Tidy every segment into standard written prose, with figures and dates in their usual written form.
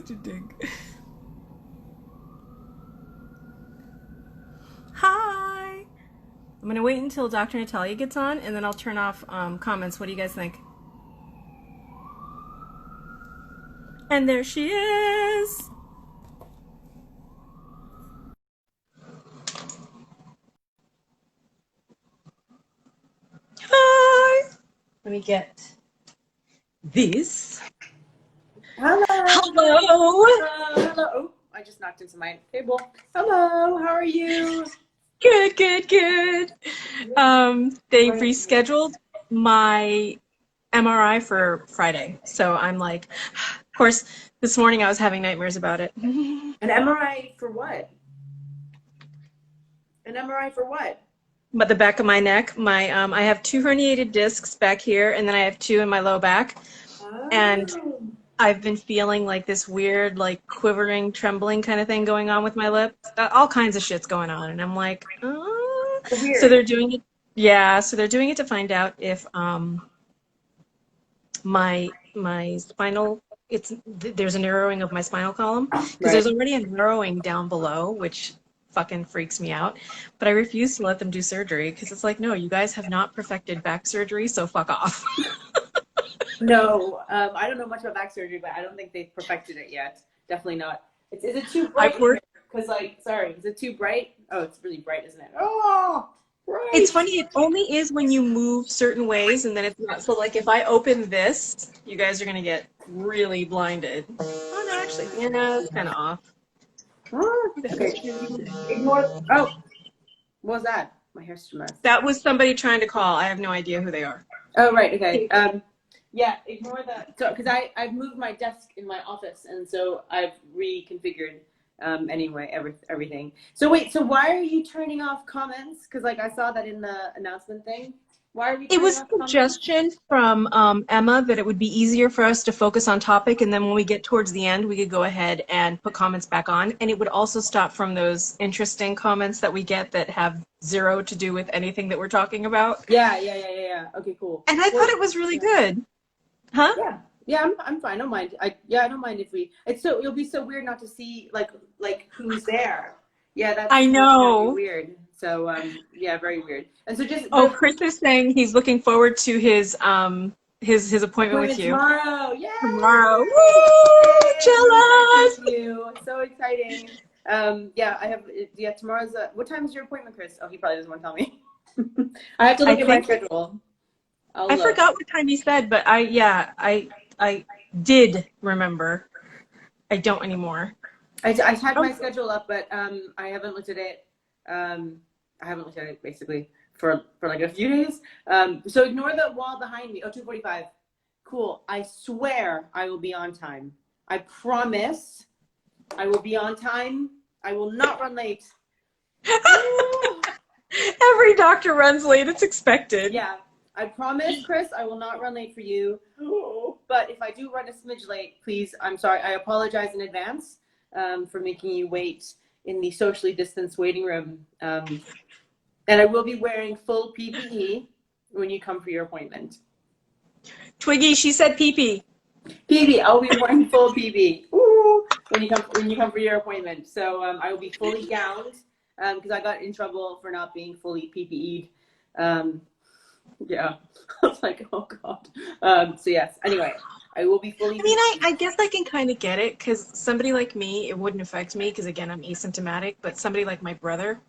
such a dig. Hi! I'm gonna wait until Dr. Natalia gets on and then I'll turn off comments. What do you guys think? And there she is! Hi! Let me get this. Hello. Hello! Hello. Oh, I just knocked into my table. Hello. How are you? Good, good, good. They rescheduled my MRI for Friday. So I'm like, of course, this morning I was having nightmares about it. An MRI for what? An MRI for what? But the back of my neck, I have 2 herniated discs back here, and then I have 2 in my low back. And Oh. I've been feeling like this weird, like quivering, trembling kind of thing going on with my lips. All kinds of shit's going on, and I'm like, oh. Weird. So they're doing it. Yeah, so they're doing it to find out if my spinal there's a narrowing of my spinal column because Right. there's already a narrowing down below, which fucking freaks me out. But I refuse to let them do surgery because it's like, no, you guys have not perfected back surgery, so fuck off. No, I don't know much about back surgery, but I don't think they've perfected it yet. Definitely not. Is it too bright? I've worked. Because, like, sorry, is it too bright? Oh, it's really bright, isn't it? Oh, bright. It's funny, it only is when you move certain ways and then it's not. So like if I open this, you guys are gonna get really blinded. Oh no, actually, yeah, it's kind of off. Oh, okay. Ignore. Oh, what was that? My hair's too much. That was somebody trying to call. I have no idea who they are. Oh, right. Okay. Yeah, ignore that. So, because I've moved my desk in my office, and so I've reconfigured anyway everything. So wait, so why are you turning off comments? Because like I saw that in the announcement thing. Why are we It turning was a off comments? suggestion from Emma that it would be easier for us to focus on topic, and then when we get towards the end, we could go ahead and put comments back on. And it would also stop from those interesting comments that we get that have zero to do with anything that we're talking about. Yeah. Okay, cool. And I thought it was really good. Huh? Yeah, I'm fine. I don't mind. I don't mind if we. It'll be so weird not to see like who's there. Yeah, that's I gonna be know. weird. So yeah, very weird. And so just Oh, Chris is saying he's looking forward to his appointment with you tomorrow. Yeah. tomorrow. Woo! Jealous. You. So exciting. Yeah, I have. Yeah, tomorrow's. What time is your appointment, Chris? Oh, he probably doesn't want to tell me. I have to look at my schedule. I forgot what time he said, but I did remember. I don't anymore. I had my schedule up, but I haven't looked at it. I haven't looked at it basically for like a few days. So ignore the wall behind me. Oh, 2:45. Cool. I swear I will be on time. I promise I will be on time. I will not run late. Every doctor runs late. It's expected. Yeah. I promise, Chris, I will not run late for you. But if I do run a smidge late, please, I'm sorry. I apologize in advance for making you wait in the socially distanced waiting room. And I will be wearing full PPE when you come for your appointment. Twiggy, she said pee-pee. PPE, I'll be wearing full PPE when you come for your appointment. So I will be fully gowned because I got in trouble for not being fully PPE'd. Yeah, I was like, oh god. So yes. Anyway, I will be fully. I mean, I guess I can kind of get it because somebody like me, it wouldn't affect me because again, I'm asymptomatic. But somebody like my brother.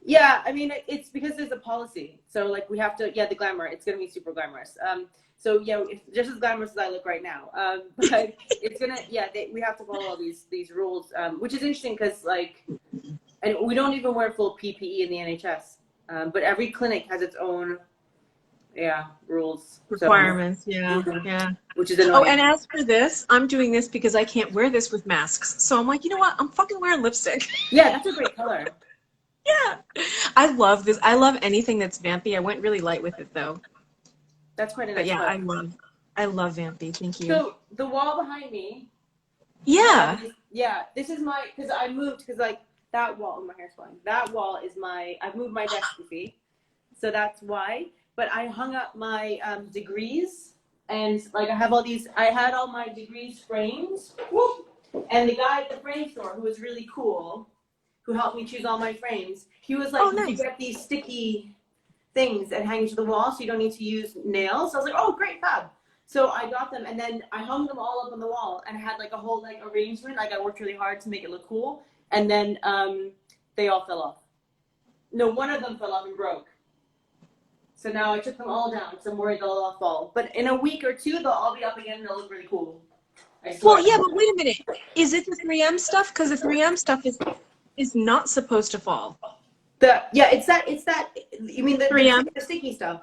Yeah, I mean, it's because there's a policy. So like we have to. Yeah, the glamour. It's gonna be super glamorous. So yeah, just as glamorous as I look right now. But it's gonna. Yeah, we have to follow all these rules, which is interesting because like, and we don't even wear full PPE in the NHS. But every clinic has its own, rules. Requirements, So, yeah. Which is annoying. Oh, and as for this, I'm doing this because I can't wear this with masks. So I'm like, you know what? I'm fucking wearing lipstick. Yeah, that's a great color. Yeah. I love this. I love anything that's vampy. I went really light with it though. That's quite a But nice yeah, color. I love vampy. Thank you. So the wall behind me. Yeah. Yeah, this is because I moved because like that wall, my hair's flying. That wall is I've moved my desk, you see. So that's why. But I hung up my degrees and like I have all these, I had all my degrees framed, and the guy at the frame store who was really cool, who helped me choose all my frames, he was like, Oh, you nice. get these sticky things and hang to the wall so you don't need to use nails. So I was like, oh, great, fab. So I got them, and then I hung them all up on the wall, and I had like a whole like arrangement. Like I worked really hard to make it look cool, and then they all fell off. No, one of them fell off and broke. So now I took them all down because I'm worried they'll all fall. But in a week or two, they'll all be up again, and they'll look really cool. I swear. Well, yeah, but wait a minute. Is it the 3M stuff? Because the 3M stuff is not supposed to fall. It's that. You mean the 3M? the sticky stuff?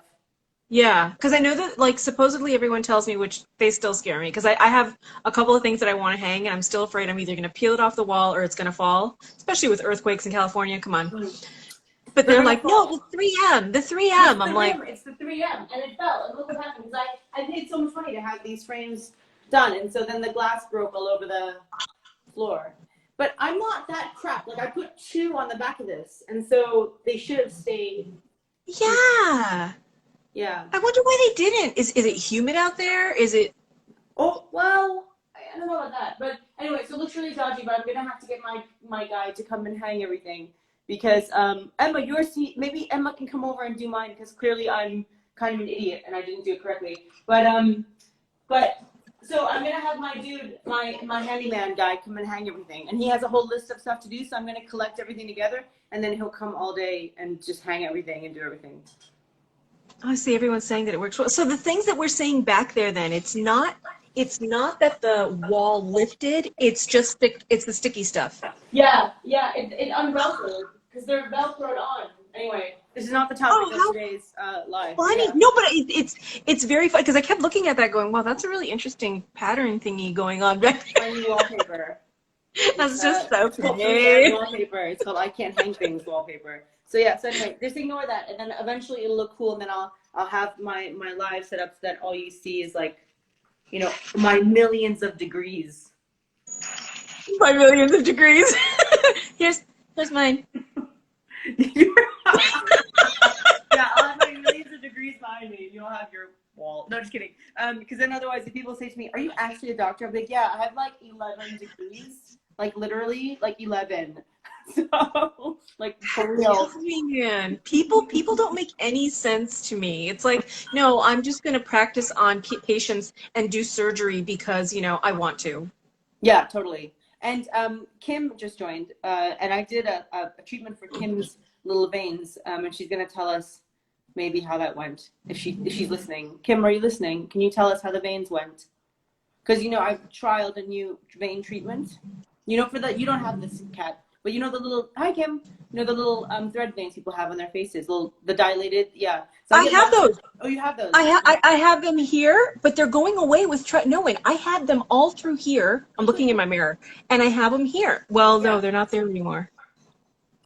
Yeah, because I know that, like, supposedly everyone tells me, which they still scare me, because I have a couple of things that I want to hang, and I'm still afraid I'm either going to peel it off the wall or it's going to fall, especially with earthquakes in California. Come on. But they're like, no, the 3M, the 3M. I'm like, it's the 3M, and it fell. And look what happened. Because I paid so much money to have these frames done, and so then the glass broke all over the floor. But I'm not that crap. Like I put 2 on the back of this, and so they should have stayed. yeah. Yeah. I wonder why they didn't. Is it humid out there? Is it? Oh, well, I don't know about that. But anyway, so it looks really dodgy, but I'm going to have to get my guy to come and hang everything. Because, Emma, maybe Emma can come over and do mine, because clearly I'm kind of an idiot and I didn't do it correctly. But so I'm going to have my dude, my handyman guy come and hang everything. And he has a whole list of stuff to do, so I'm going to collect everything together, and then he'll come all day and just hang everything and do everything. I see everyone's saying that it works well. So the things that we're seeing back there, then it's not that the wall lifted. It's just it's the sticky stuff. Yeah, it unvelcroed because they're velcroed on. Anyway, this is not the topic of today's live. Funny. No, but it's very fun because I kept looking at that, going, "Wow, that's a really interesting pattern thingy going on back there." My new wallpaper. That's just so funny. Wallpaper. It's called "I Can't Hang Things" wallpaper. So yeah. So anyway, just ignore that, and then eventually it'll look cool, and then I'll have my live set up so that all you see is like, you know, my millions of degrees. My millions of degrees. Here's mine. Yeah, I'll have my millions of degrees behind me. You'll have your wall. No, just kidding. Because then otherwise, if people say to me, "Are you actually a doctor?" I'm like, "Yeah, I have like 11 degrees, like literally, like 11." So, like for real. Man, people don't make any sense to me. It's like, no, I'm just going to practice on patients and do surgery because, you know, I want to. Yeah, totally. And Kim just joined, and I did a treatment for Kim's little veins, and she's going to tell us maybe how that went if she's listening. Kim, are you listening? Can you tell us how the veins went? Because, you know, I've trialed a new vein treatment. You know, you don't have this, Kat. But you know the little, hi Kim, you know the little thread veins people have on their faces, the dilated, yeah. So I have those. Oh, you have those. I have them here, but they're going away with no wait. I had them all through here. I'm looking in my mirror, and I have them here. Well, no, they're not there anymore.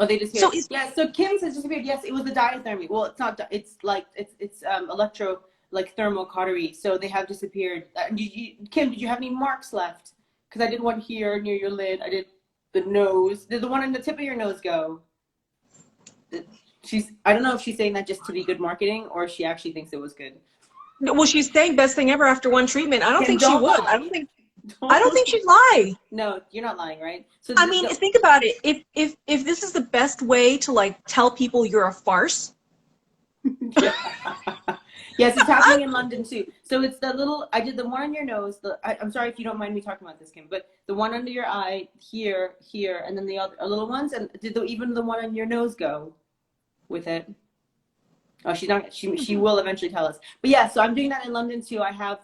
Oh, they just So Kim says disappeared. Yes, it was the diathermy. Well, it's not. It's like it's electro like thermal cautery. So they have disappeared. Kim, did you have any marks left? Because I did one here near your lid. I did. The nose. Did the one on the tip of your nose go? I don't know if she's saying that just to be good marketing or she actually thinks it was good. No, well, she's saying best thing ever after one treatment. I don't think she would. I don't think she'd lie. No, you're not lying, right? So I mean, think about it. If this is the best way to like tell people you're a farce. Yes, it's happening in London too. So it's the little, I did the one on your nose. I'm sorry if you don't mind me talking about this, Kim, but the one under your eye, here, and then the other little ones. And did even the one on your nose go with it? Oh, she's not. She will eventually tell us. But yeah, so I'm doing that in London too. I have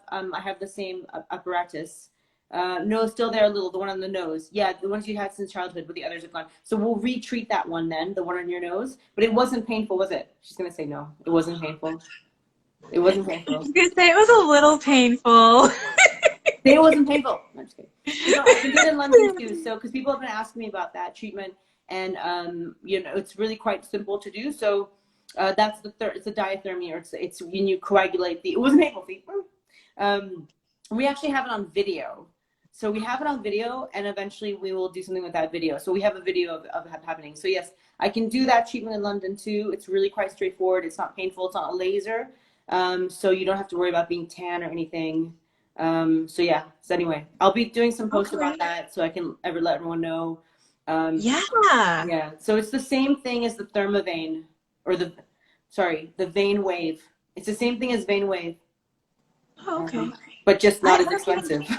the same apparatus. No, still there a little. The one on the nose. Yeah, the ones you had since childhood, but the others have gone. So we'll retreat that one then, the one on your nose. But it wasn't painful, was it? She's gonna say no. It wasn't painful. It wasn't painful. I was gonna say it was a little painful. It wasn't painful. No, I'm just kidding. You know, I did it in London too. So, because people have been asking me about that treatment, and you know, it's really quite simple to do. So, that's the third. It's a diathermy, or it's when you coagulate the. It wasn't painful. We actually have it on video. So we have it on video, and eventually we will do something with that video. So we have a video of it happening. So yes, I can do that treatment in London too. It's really quite straightforward. It's not painful. It's not a laser. So you don't have to worry about being tan or anything. So yeah. So anyway, I'll be doing some posts about Okay. that so I can let everyone know. Yeah. Yeah. So it's the same thing as the Thermavane, or the Vane Wave. It's the same thing as Vane Wave, Oh, okay. but just I not as don't even expensive.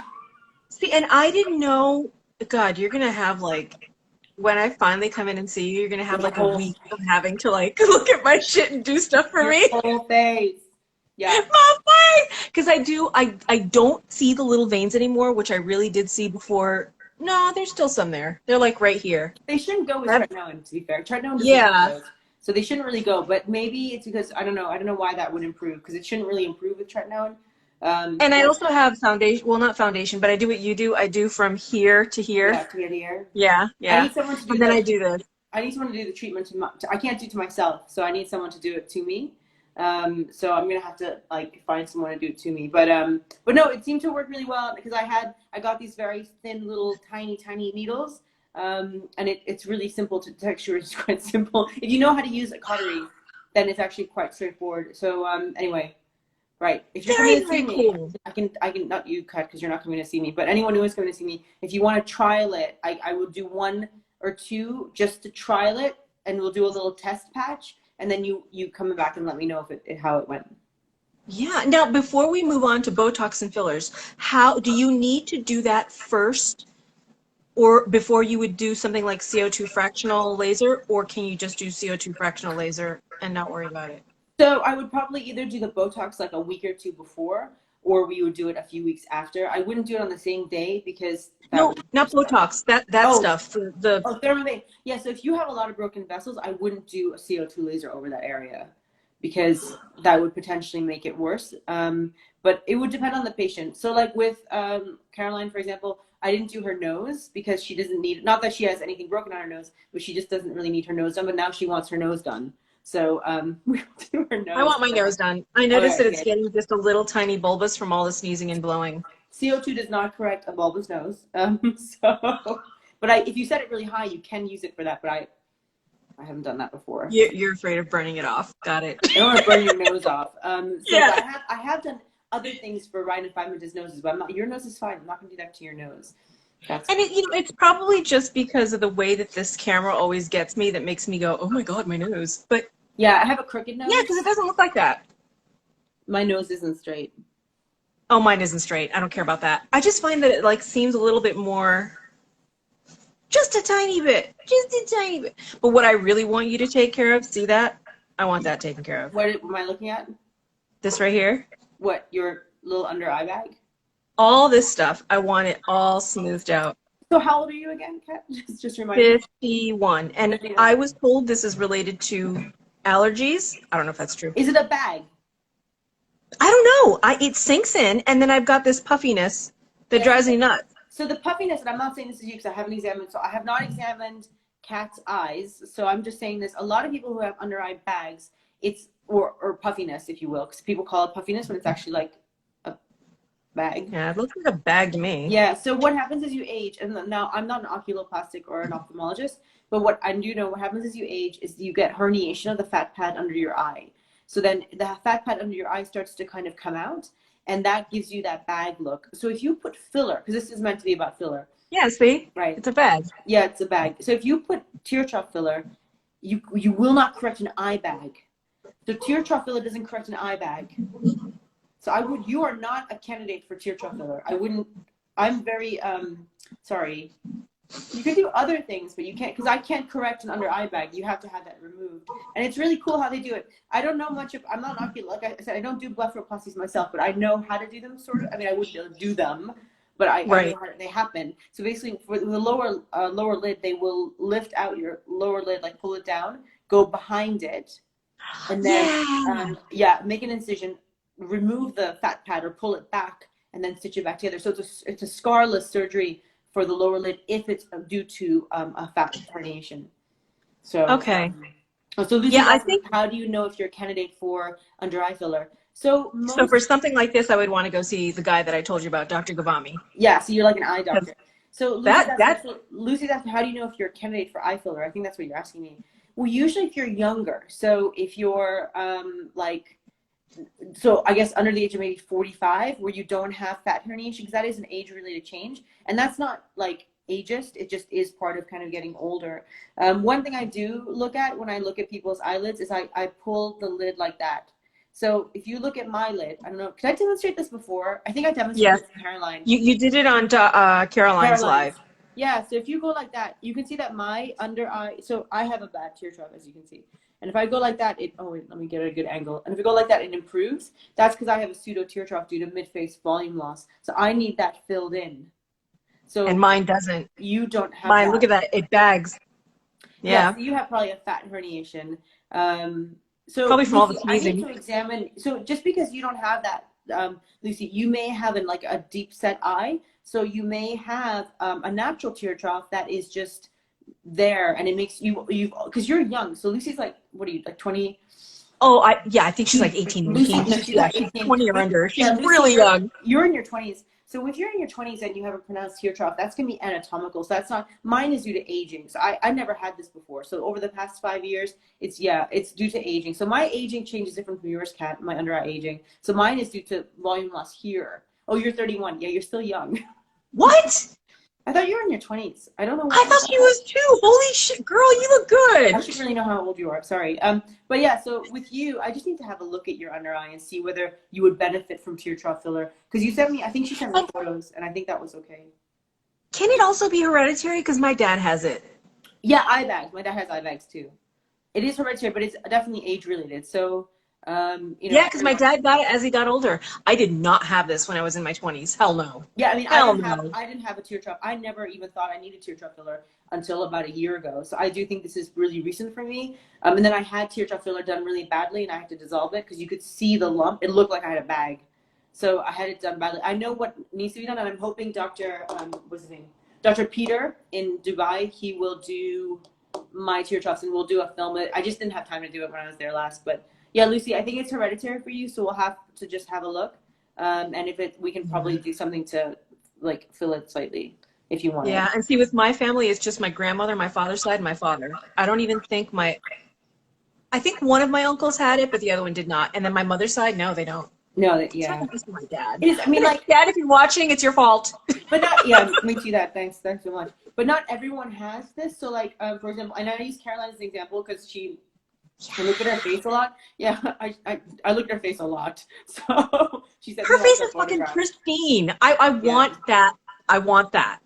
see, and I didn't know. God, you're gonna have like when I finally come in and see you, you're gonna have Your like a whole week of having to like look at my shit and do stuff for your me. whole face. Yeah. My face, because I don't see the little veins anymore, which I really did see before. No, there's still some there. They're like right here. They shouldn't go with tretinoin, to be fair. Tretinoin doesn't do Yeah. those. So they shouldn't really go, but maybe it's because I don't know. I don't know why that would improve, because it shouldn't really improve with tretinoin. And I But also have foundation. Well, not foundation, but I do what you do. I do from here to here. yeah, to get here. Yeah, I yeah. need someone to do And then I the do this. I need someone to do the treatment I can't do it to myself, so I need someone to do it to me. So I'm gonna have to like find someone to do it to me. But no, it seemed to work really well because I got these very thin little tiny needles. And it's really simple to texture. It's quite simple. If you know how to use a cautery, then it's actually quite straightforward. So anyway, right. If you're Very, coming to see very me, cool. I can not you cut because you're not coming to see me, but anyone who is coming to see me, if you want to trial it, I will do 1 or 2 just to trial it, and we'll do a little test patch, and then you come back and let me know if how it went. Yeah. Now, before we move on to Botox and fillers, how do you need to do that first, or before you would do something like CO2 fractional laser, or can you just do CO2 fractional laser and not worry about it? So I would probably either do the Botox like a week or 2 before, or we would do it a few weeks after. I wouldn't do it on the same day because that No, would. not Botox. That Oh, stuff. The oh, Thermavane. Yeah, so if you have a lot of broken vessels, I wouldn't do a CO2 laser over that area because that would potentially make it worse. But it would depend on the patient. So like with Caroline, for example, I didn't do her nose because she doesn't need, not that she has anything broken on her nose, but she just doesn't really need her nose done. But now she wants her nose done. So we'll do her I nose. want my nose done. I All noticed right, that it's okay. getting just a little tiny bulbous from all the sneezing and blowing. CO2 does not correct a bulbous nose. But if you set it really high, you can use it for that. But I haven't done that before. You're afraid of burning it off. Got it. I don't want to burn your nose off. Yeah. But I have done other things for Ryan and Five Minutes noses, but I'm not. Your nose is fine. I'm not going to do that to your nose. That's And it's probably just because of the way that this camera always gets me that makes me go, oh my God, my nose. But yeah. I have a crooked nose. yeah, because it doesn't look like that. My nose isn't straight. Oh, mine isn't straight. I don't care about that. I just find that it like seems a little bit more, just a tiny bit, just a tiny bit. But what I really want you to take care of, see that? I want that taken care of. What am I looking at? This right here, What, your little under eye bag? all this stuff, I want it all smoothed out. So how old are you again, Kat? Just remind me. 51. And 51. I was told this is related to allergies. I don't know if that's true. Is it a bag? I don't know. It sinks in, and then I've got this puffiness that drives me nuts. So the puffiness, and I'm not saying this is you because I haven't examined. So I have not examined Kat's eyes. So I'm just saying this. A lot of people who have under eye bags, or puffiness, if you will, because people call it puffiness when it's actually like a bag. Yeah, it looks like a bag to me. Yeah. So what happens as you age, and now I'm not an oculoplastic or an ophthalmologist, but what I do know, what happens as you age is you get herniation of the fat pad under your eye. So then the fat pad under your eye starts to kind of come out, and that gives you that bag look. So if you put filler, because this is meant to be about filler. Yeah, see? Right. It's a bag. Yeah, it's a bag. So if you put tear trough filler, you will not correct an eye bag. So tear trough filler doesn't correct an eye bag. So you are not a candidate for tear trough filler. I'm very, sorry. You can do other things, but you can't, because I can't correct an under eye bag. You have to have that removed. And it's really cool how they do it. I don't know much I'm not an ocular, like I said, I don't do blepharoplasties myself, but I know how to do them, sort of. I mean, I wouldn't be able to do them, but I know how they happen. So basically, for the lower lid, they will lift out your lower lid, like pull it down, go behind it, and then, make an incision, remove the fat pad or pull it back, and then stitch it back together. So it's a scarless surgery for the lower lid if it's due to a fat herniation. So Okay. So Lucy, I think. how do you know if you're a candidate for under eye filler? So For something like this, I would want to go see the guy that I told you about, Dr. Gavami. Yeah, so you're like an eye doctor. So Lucy's asking, how do you know if you're a candidate for eye filler? I think that's what you're asking me. Well, usually if you're younger. So if you're like so I guess under the age of maybe 45, where you don't have fat herniation, because that is an age-related change, and that's not like ageist. It just is part of kind of getting older. One thing I do look at when I look at people's eyelids is I pull the lid like that. So if you look at my lid, I don't know, could I demonstrate this before? I think I demonstrated Yes. this in Caroline. You did it on Caroline's live. Yeah, so if you go like that, you can see that my under eye, so I have a bad tear trough, as you can see. And if I go like that, oh wait, let me get a good angle. And if I go like that, it improves. That's because I have a pseudo tear trough due to mid-face volume loss. So I need that filled in. So And mine doesn't. you don't have Mine, that. look at that, it bags. Yeah. So you have probably a fat herniation. So Probably from all the Lucy, I need teasing. to examine. So just because you don't have that, Lucy, you may have like a deep set eye. So you may have a natural tear trough that is just there, and it makes you because you're young. So Lucy's like, what are you, like 20? Oh, I think she's like 18, Lucy, 19. no, she's like She's 18. 20 or under. She's Lucy, really young. You're in your 20s. So if you're in your 20s and you have a pronounced tear trough, that's going to be anatomical. So that's not, mine is due to aging. So I never had this before. So over the past 5 years, it's due to aging. So my aging change is different from yours, Kat, my under eye aging. So mine is due to volume loss here. Oh, you're 31. Yeah, you're still young. What? I thought you were in your 20s. I don't know. I thought she was too. Holy shit, girl, you look good. I should really know how old you are. Sorry. But yeah, so with you, I just need to have a look at your under eye and see whether you would benefit from tear trough filler. Because you sent me, I think she sent me photos, and I think that was okay. Can it also be hereditary? Because my dad has it. Yeah, eye bags. My dad has eye bags too. It is hereditary, but it's definitely age related. So, yeah, because my dad got it as he got older. I did not have this when I was in my 20s. Hell no. Yeah, I mean, Hell I didn't have a tear trough. I never even thought I needed tear trough filler until about a year ago. So I do think this is really recent for me. And then I had tear trough filler done really badly, and I had to dissolve it because you could see the lump. It looked like I had a bag. So I had it done badly. I know what needs to be done, and I'm hoping Dr. What's his name? Dr. Peter in Dubai, he will do my tear troughs, and we'll do a film. I just didn't have time to do it when I was there last, but yeah, Lucy, I think it's hereditary for you, so we'll have to just have a look. And if we can probably do something to like fill it slightly if you want. Yeah, and see, with my family, it's just my grandmother, my father's side, and my father. I don't even think I think one of my uncles had it, but the other one did not. And then my mother's side, no, they don't. No, It's not my dad. It is, I mean, like, Dad, if you're watching, it's your fault. But not, yeah, me too. Thanks so much. But not everyone has this. So, like, for example, and I use Caroline as an example because I look at her face a lot. Yeah, I look at her face a lot. So she said Her face is fucking pristine. I want that. I want that.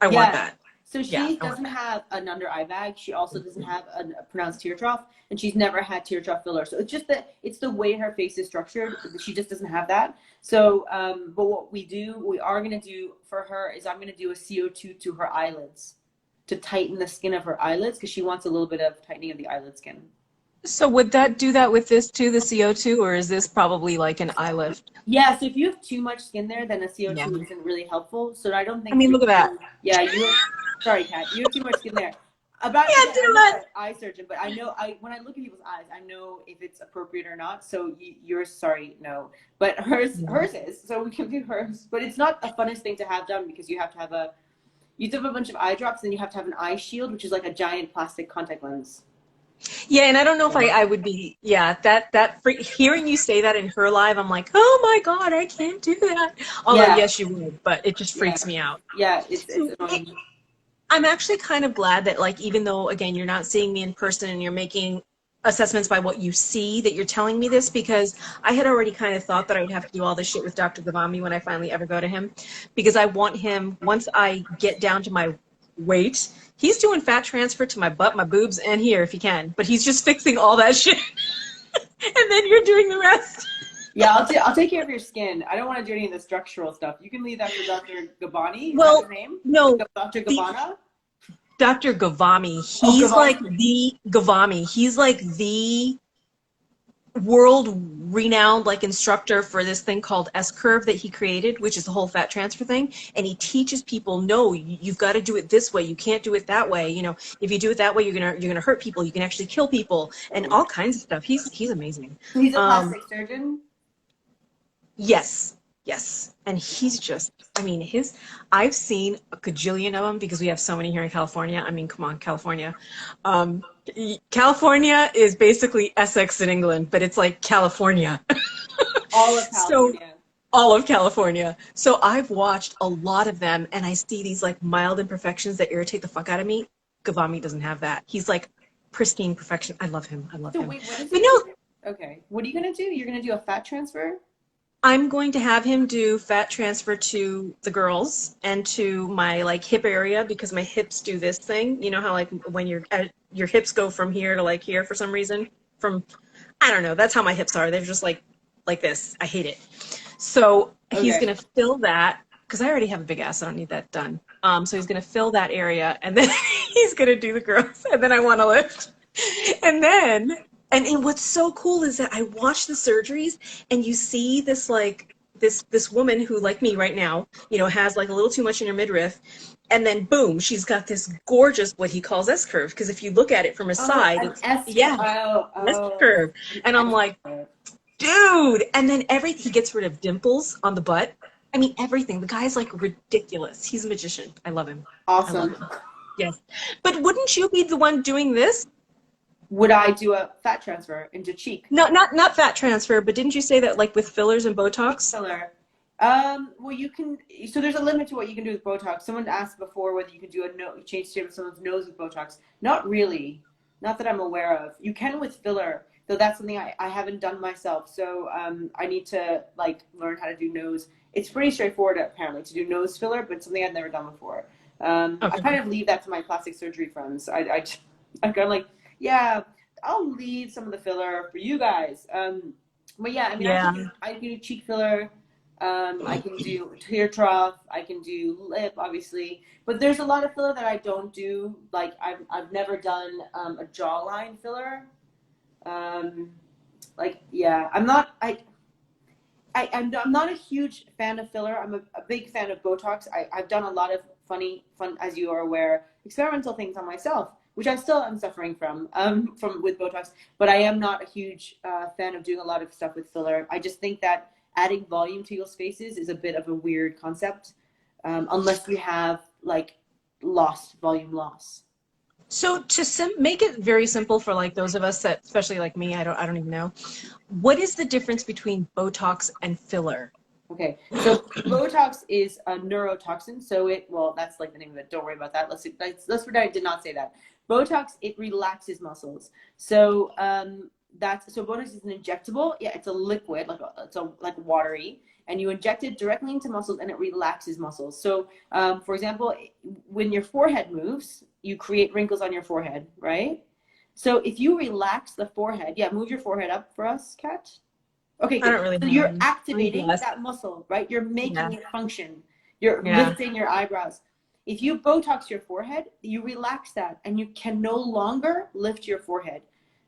I want that. So she doesn't have an under eye bag. She also doesn't have a pronounced tear trough, and she's never had tear trough filler. So it's just that it's the way her face is structured. She just doesn't have that. So, but what we are gonna do for her is I'm gonna do a CO2 to her eyelids to tighten the skin of her eyelids because she wants a little bit of tightening of the eyelid skin. So would that do that with this too, the CO2, or is this probably like an eye lift? Yeah, so if you have too much skin there, then a CO2 isn't really helpful. So I don't think. I mean, look at that. Yeah, sorry, Kat, you have too much skin there. I'm not an eye surgeon, but I know when I look at people's eyes, I know if it's appropriate or not. So yours, sorry, no, but hers is. So we can do hers, but it's not the funnest thing to have done because you have to have a bunch of eye drops, and you have to have an eye shield, which is like a giant plastic contact lens. Yeah, and I don't know if I would be, hearing you say that in her live, I'm like, oh my God, I can't do that. Although, yes, you would, but it just freaks me out. Yeah, it's annoying. I'm actually kind of glad that, like, even though, again, you're not seeing me in person and you're making assessments by what you see, that you're telling me this, because I had already kind of thought that I would have to do all this shit with Dr. Gavami when I finally ever go to him, because I want him, once I get down to my weight, he's doing fat transfer to my butt, my boobs, and here if he can. But he's just fixing all that shit. And then you're doing the rest. Yeah, I'll take care of your skin. I don't want to do any of the structural stuff. You can leave that for Dr. Gabani. Well, is that his name? No. Dr. Gabana? Dr. Gavami. He's like the Gavami. He's like the world-renowned like instructor for this thing called S-curve that he created, which is the whole fat transfer thing. And he teaches people, no, you've got to do it this way. You can't do it that way. You know, if you do it that way, you're gonna hurt people. You can actually kill people and all kinds of stuff. He's amazing. He's a plastic surgeon. Yes. And he's just, I mean, I've seen a gajillion of them because we have so many here in California. I mean, come on, California. California is basically Essex in England, but it's like California. All of So California. all of California. So I've watched a lot of them, and I see these like mild imperfections that irritate the fuck out of me. Gavami doesn't have that. He's like pristine perfection. I love him. I love So him. wait, what is But it? no, Okay, what are you gonna do? You're gonna do a fat transfer? I'm going to have him do fat transfer to the girls and to my like hip area because my hips do this thing. You know how like when your hips go from here to like here for some reason? From I don't know. That's how my hips are. They're just like this. I hate it. So he's Okay. gonna fill that because I already have a big ass. I don't need that done. So he's gonna fill that area, and then he's gonna do the girls, and then I want to lift, and then and what's so cool is that I watch the surgeries, and you see this like this woman who like me right now, you know, has like a little too much in her midriff, and then boom, she's got this gorgeous what he calls S curve. Because if you look at it from his Oh, side, an it's S. yeah, Oh, S oh, curve, an and I'm S like, curve. dude. And then he gets rid of dimples on the butt. I mean, everything. The guy's like ridiculous. He's a magician. I love him. I love Awesome. him. Yes. But wouldn't you be the one doing this? Would I do a fat transfer into cheek? No, not fat transfer, but didn't you say that like with fillers and Botox? Filler. Well, you can. So there's a limit to what you can do with Botox. Someone asked before whether you could do change the shape of someone's nose with Botox. Not really. Not that I'm aware of. You can with filler, though. That's something I haven't done myself. So I need to like learn how to do nose. It's pretty straightforward apparently to do nose filler, but something I've never done before. I Okay. kind of leave that to my plastic surgery friends. I'm kind of like, yeah, I'll leave some of the filler for you guys. But yeah, I mean, Yeah. I can do cheek filler. I can do tear trough. I can do lip, obviously. But there's a lot of filler that I don't do. Like I've never done a jawline filler. Like yeah, I'm not a huge fan of filler. I'm a big fan of Botox. I've done a lot of fun, as you are aware, experimental things on myself, which I still am suffering from with Botox. But I am not a huge fan of doing a lot of stuff with filler. I just think that adding volume to your spaces is a bit of a weird concept, unless you have like volume loss. So to make it very simple for like those of us that, especially like me, I don't even know. What is the difference between Botox and filler? Okay, so Botox is a neurotoxin. So that's like the name of it. Don't worry about that. Let's pretend I did not say that. Botox, it relaxes muscles. So Botox is an injectable. Yeah, it's a liquid, like watery, and you inject it directly into muscles, and it relaxes muscles. So, for example, when your forehead moves, you create wrinkles on your forehead, right? So if you relax the forehead, yeah, move your forehead up for us, Kat. Okay, I good. don't really So know. you're I'm activating blessed. that muscle, right? You're Yeah. making it function. You're Yeah. lifting your eyebrows. If you Botox your forehead, you relax that, and you can no longer lift your forehead.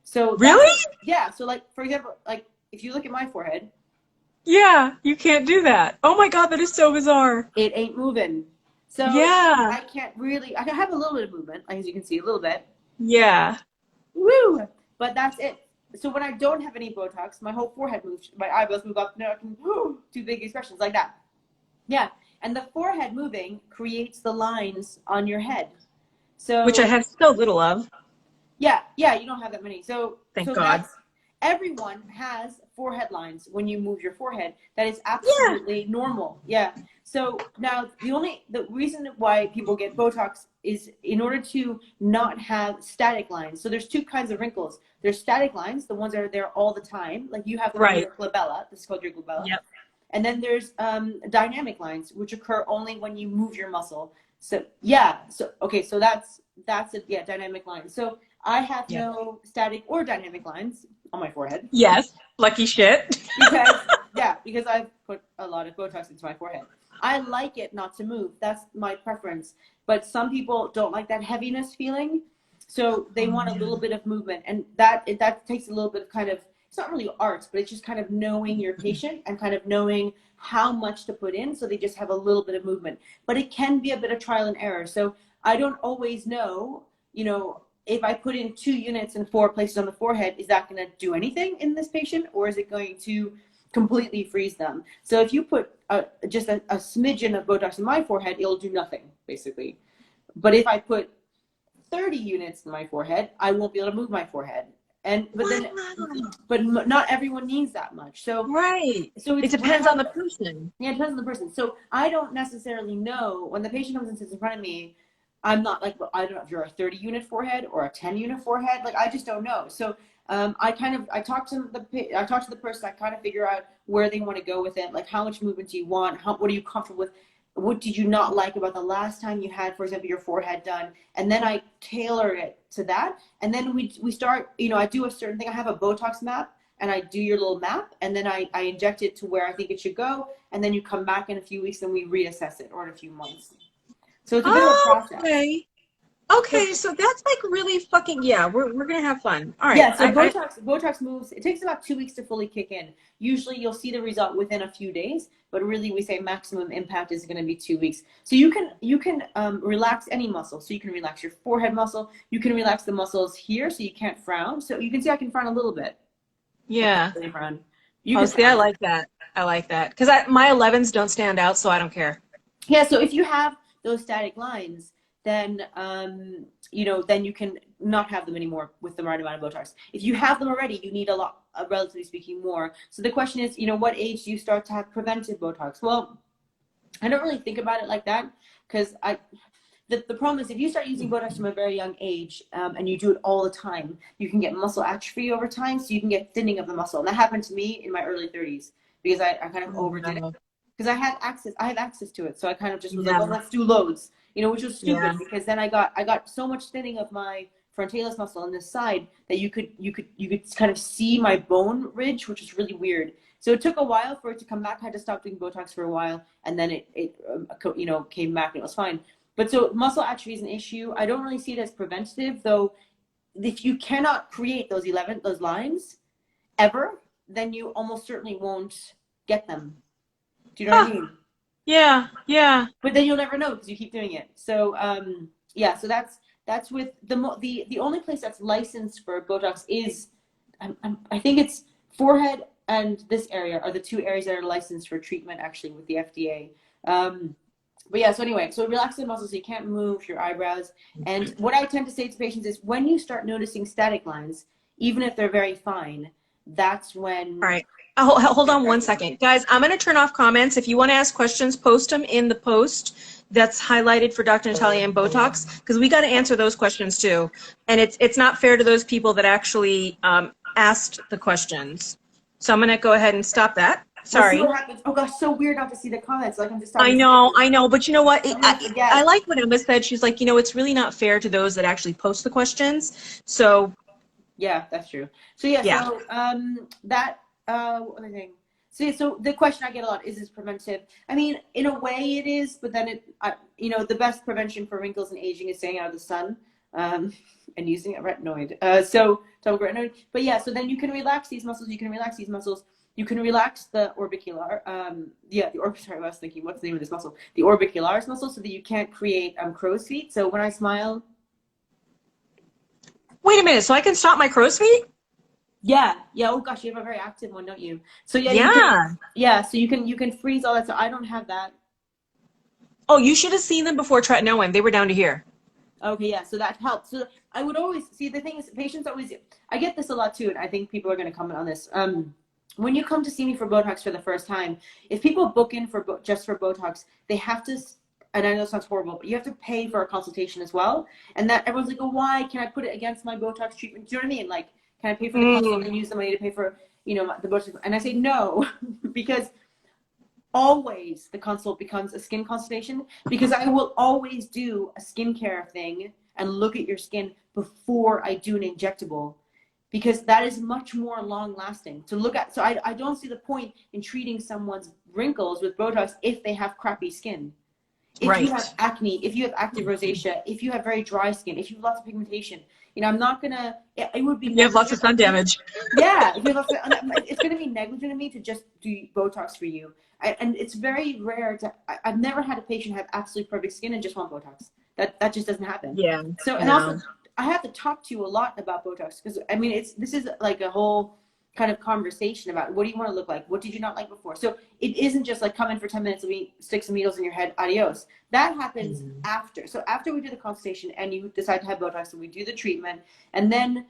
So Really? yeah. So like, for example, like if you look at my forehead, Yeah, you can't do that. Oh my God, that is so bizarre. it ain't moving. So Yeah. I can't really, I can have a little bit of movement, as you can see, a little bit. Yeah. Woo! But that's it. So when I don't have any Botox, my whole forehead moves, my eyebrows move up, I can do big expressions like that. Yeah. And the forehead moving creates the lines on your head. So Which I have so little of. yeah, you don't have that many. So Thank God. that's everyone has forehead lines when you move your forehead. That is Yeah. absolutely normal. Yeah. So now the reason why people get Botox is in order to not have static lines. So there's two kinds of wrinkles. There's static lines, the ones that are there all the time, like you have them on Right. your glabella. This is called your glabella. Yep. And then there's dynamic lines, which occur only when you move your muscle. So yeah. So okay. So that's it. Yeah, dynamic lines. So I have Yep. no static or dynamic lines on my forehead. Yes. Lucky shit. Because I've put a lot of Botox into my forehead. I like it not to move. That's my preference. But some people don't like that heaviness feeling, so they want a little bit of movement, and that takes a little bit of kind of, it's not really art, but it's just kind of knowing your patient and kind of knowing how much to put in, so they just have a little bit of movement. But it can be a bit of trial and error. So I don't always know, if I put in 2 units in 4 places on the forehead, is that going to do anything in this patient, or is it going to completely freeze them? So if you put just a smidgen of Botox in my forehead, it'll do nothing, basically. But if I put 30 units in my forehead, I won't be able to move my forehead. And but then Wow. but not everyone needs that much. So Right. it's It when I depends have, on the person. yeah, it depends on the person. So I don't necessarily know when the patient comes and sits in front of me. I'm not like, well, I don't know if you're a 30 unit forehead or a 10 unit forehead. Like, I just don't know. So I talk to the person. I kind of figure out where they want to go with it. Like, how much movement do you want? What are you comfortable with? What did you not like about the last time you had, for example, your forehead done? And then I tailor it to that. And then we start, I do a certain thing. I have a Botox map, and I do your little map, and then I inject it to where I think it should go. And then you come back in a few weeks and we reassess it, or in a few months. So it's a bit of a Oh, process. okay. So Okay, so that's like really fucking, yeah, we're gonna have fun. All right. yeah, so Botox moves. It takes about 2 weeks to fully kick in. Usually, you'll see the result within a few days, but really, we say maximum impact is going to be 2 weeks. So you can relax any muscle. So you can relax your forehead muscle. You can relax the muscles here, so you can't frown. So you can see I can frown a little bit. I can't Yeah. really frown. You Oh, can see, I frown. like that. I like that. Because my 11s don't stand out, so I don't care. Yeah, so if you have those static lines, then then you can not have them anymore with the right amount of Botox. If you have them already, you need a lot, relatively speaking, more. So the question is, what age do you start to have preventive Botox? Well, I don't really think about it like that, because the problem is, if you start using Botox from a very young age, and you do it all the time, you can get muscle atrophy over time, so you can get thinning of the muscle. And that happened to me in my early 30s, because I kind of Oh, overdid it. no. Because I have access to it. So I kind of just was like, Yeah. well, let's do loads, which was Yeah. stupid, because then I got so much thinning of my frontalis muscle on this side that you could kind of see my bone ridge, which is really weird. So it took a while for it to come back. I had to stop doing Botox for a while, and then it came back and it was fine. But so muscle atrophy is an issue. I don't really see it as preventative, though. If you cannot create those lines ever, then you almost certainly won't get them. Do you know what I Huh. mean? Yeah. Yeah. But then you'll never know because you keep doing it. So yeah, so that's with the only place that's licensed for Botox is I think it's forehead and this area are the two areas that are licensed for treatment, actually, with the FDA. But yeah, so anyway, so relax the muscles so you can't move your eyebrows. And what I tend to say to patients is, when you start noticing static lines, even if they're very fine, that's All when right. Hold on one second. Guys, I'm going to turn off comments. If you want to ask questions, post them in the post that's highlighted for Dr. Natalia and Botox, because we got to answer those questions too. And it's not fair to those people that actually asked the questions. So I'm going to go ahead and stop that. we'll see Sorry. what happens. Oh gosh, so weird not to see the comments. Like, I'm just talking to I know, but you know what? I'm gonna I forget. like what Emma said. She's like, it's really not fair to those that actually post the questions. So, Yeah, that's true. So yeah, yeah. so what other thing? So yeah, so the question I get a lot is preventive? I mean, in a way it is, but then the best prevention for wrinkles and aging is staying out of the sun, and using a retinoid. So topical retinoid. But yeah, so then you can relax these muscles. You can relax these muscles. You can relax the orbicular. Sorry, I was thinking, what's the name of this muscle? The orbicularis muscle, so that you can't create crow's feet. So when I smile. Wait a minute. So I can stop my crow's feet? Yeah. Oh gosh, you have a very active one, don't you? So yeah, you can. Yeah. Yeah, so you can freeze all that. So I don't have that. Oh, you should have seen them before tretinoin. They were down to here. Okay, yeah, so that helps. So I would always see, the thing is, patients always. I get this a lot too, and I think people are going to comment on this. When you come to see me for Botox for the first time, if people book in just for Botox, they have to. And I know it sounds horrible, but you have to pay for a consultation as well. And that everyone's like, oh, why? Can I put it against my Botox treatment? Do you know what I mean? Like, can I pay for the consult and use the money to pay for, the Botox? And I say no, because always the consult becomes a skin consultation, because I will always do a skincare thing and look at your skin before I do an injectable, because that is much more long lasting to look at. So I don't see the point in treating someone's wrinkles with Botox if they have crappy skin. If you have acne, if you have active rosacea, if you have very dry skin, if you have lots of pigmentation, I'm not gonna. It would be. You have lots of sun damage. Yeah, if you have it's gonna be negligent of me to just do Botox for you. And it's very rare to. I've never had a patient have absolutely perfect skin and just want Botox. That just doesn't happen. Yeah. So, and also, I have to talk to you a lot about Botox, because I mean, this is like a whole kind of conversation about, what do you want to look like? What did you not like before? So it isn't just like, come in for 10 minutes and we stick some needles in your head, adios. That happens after. So after we do the consultation and you decide to have Botox, and we do the treatment, and then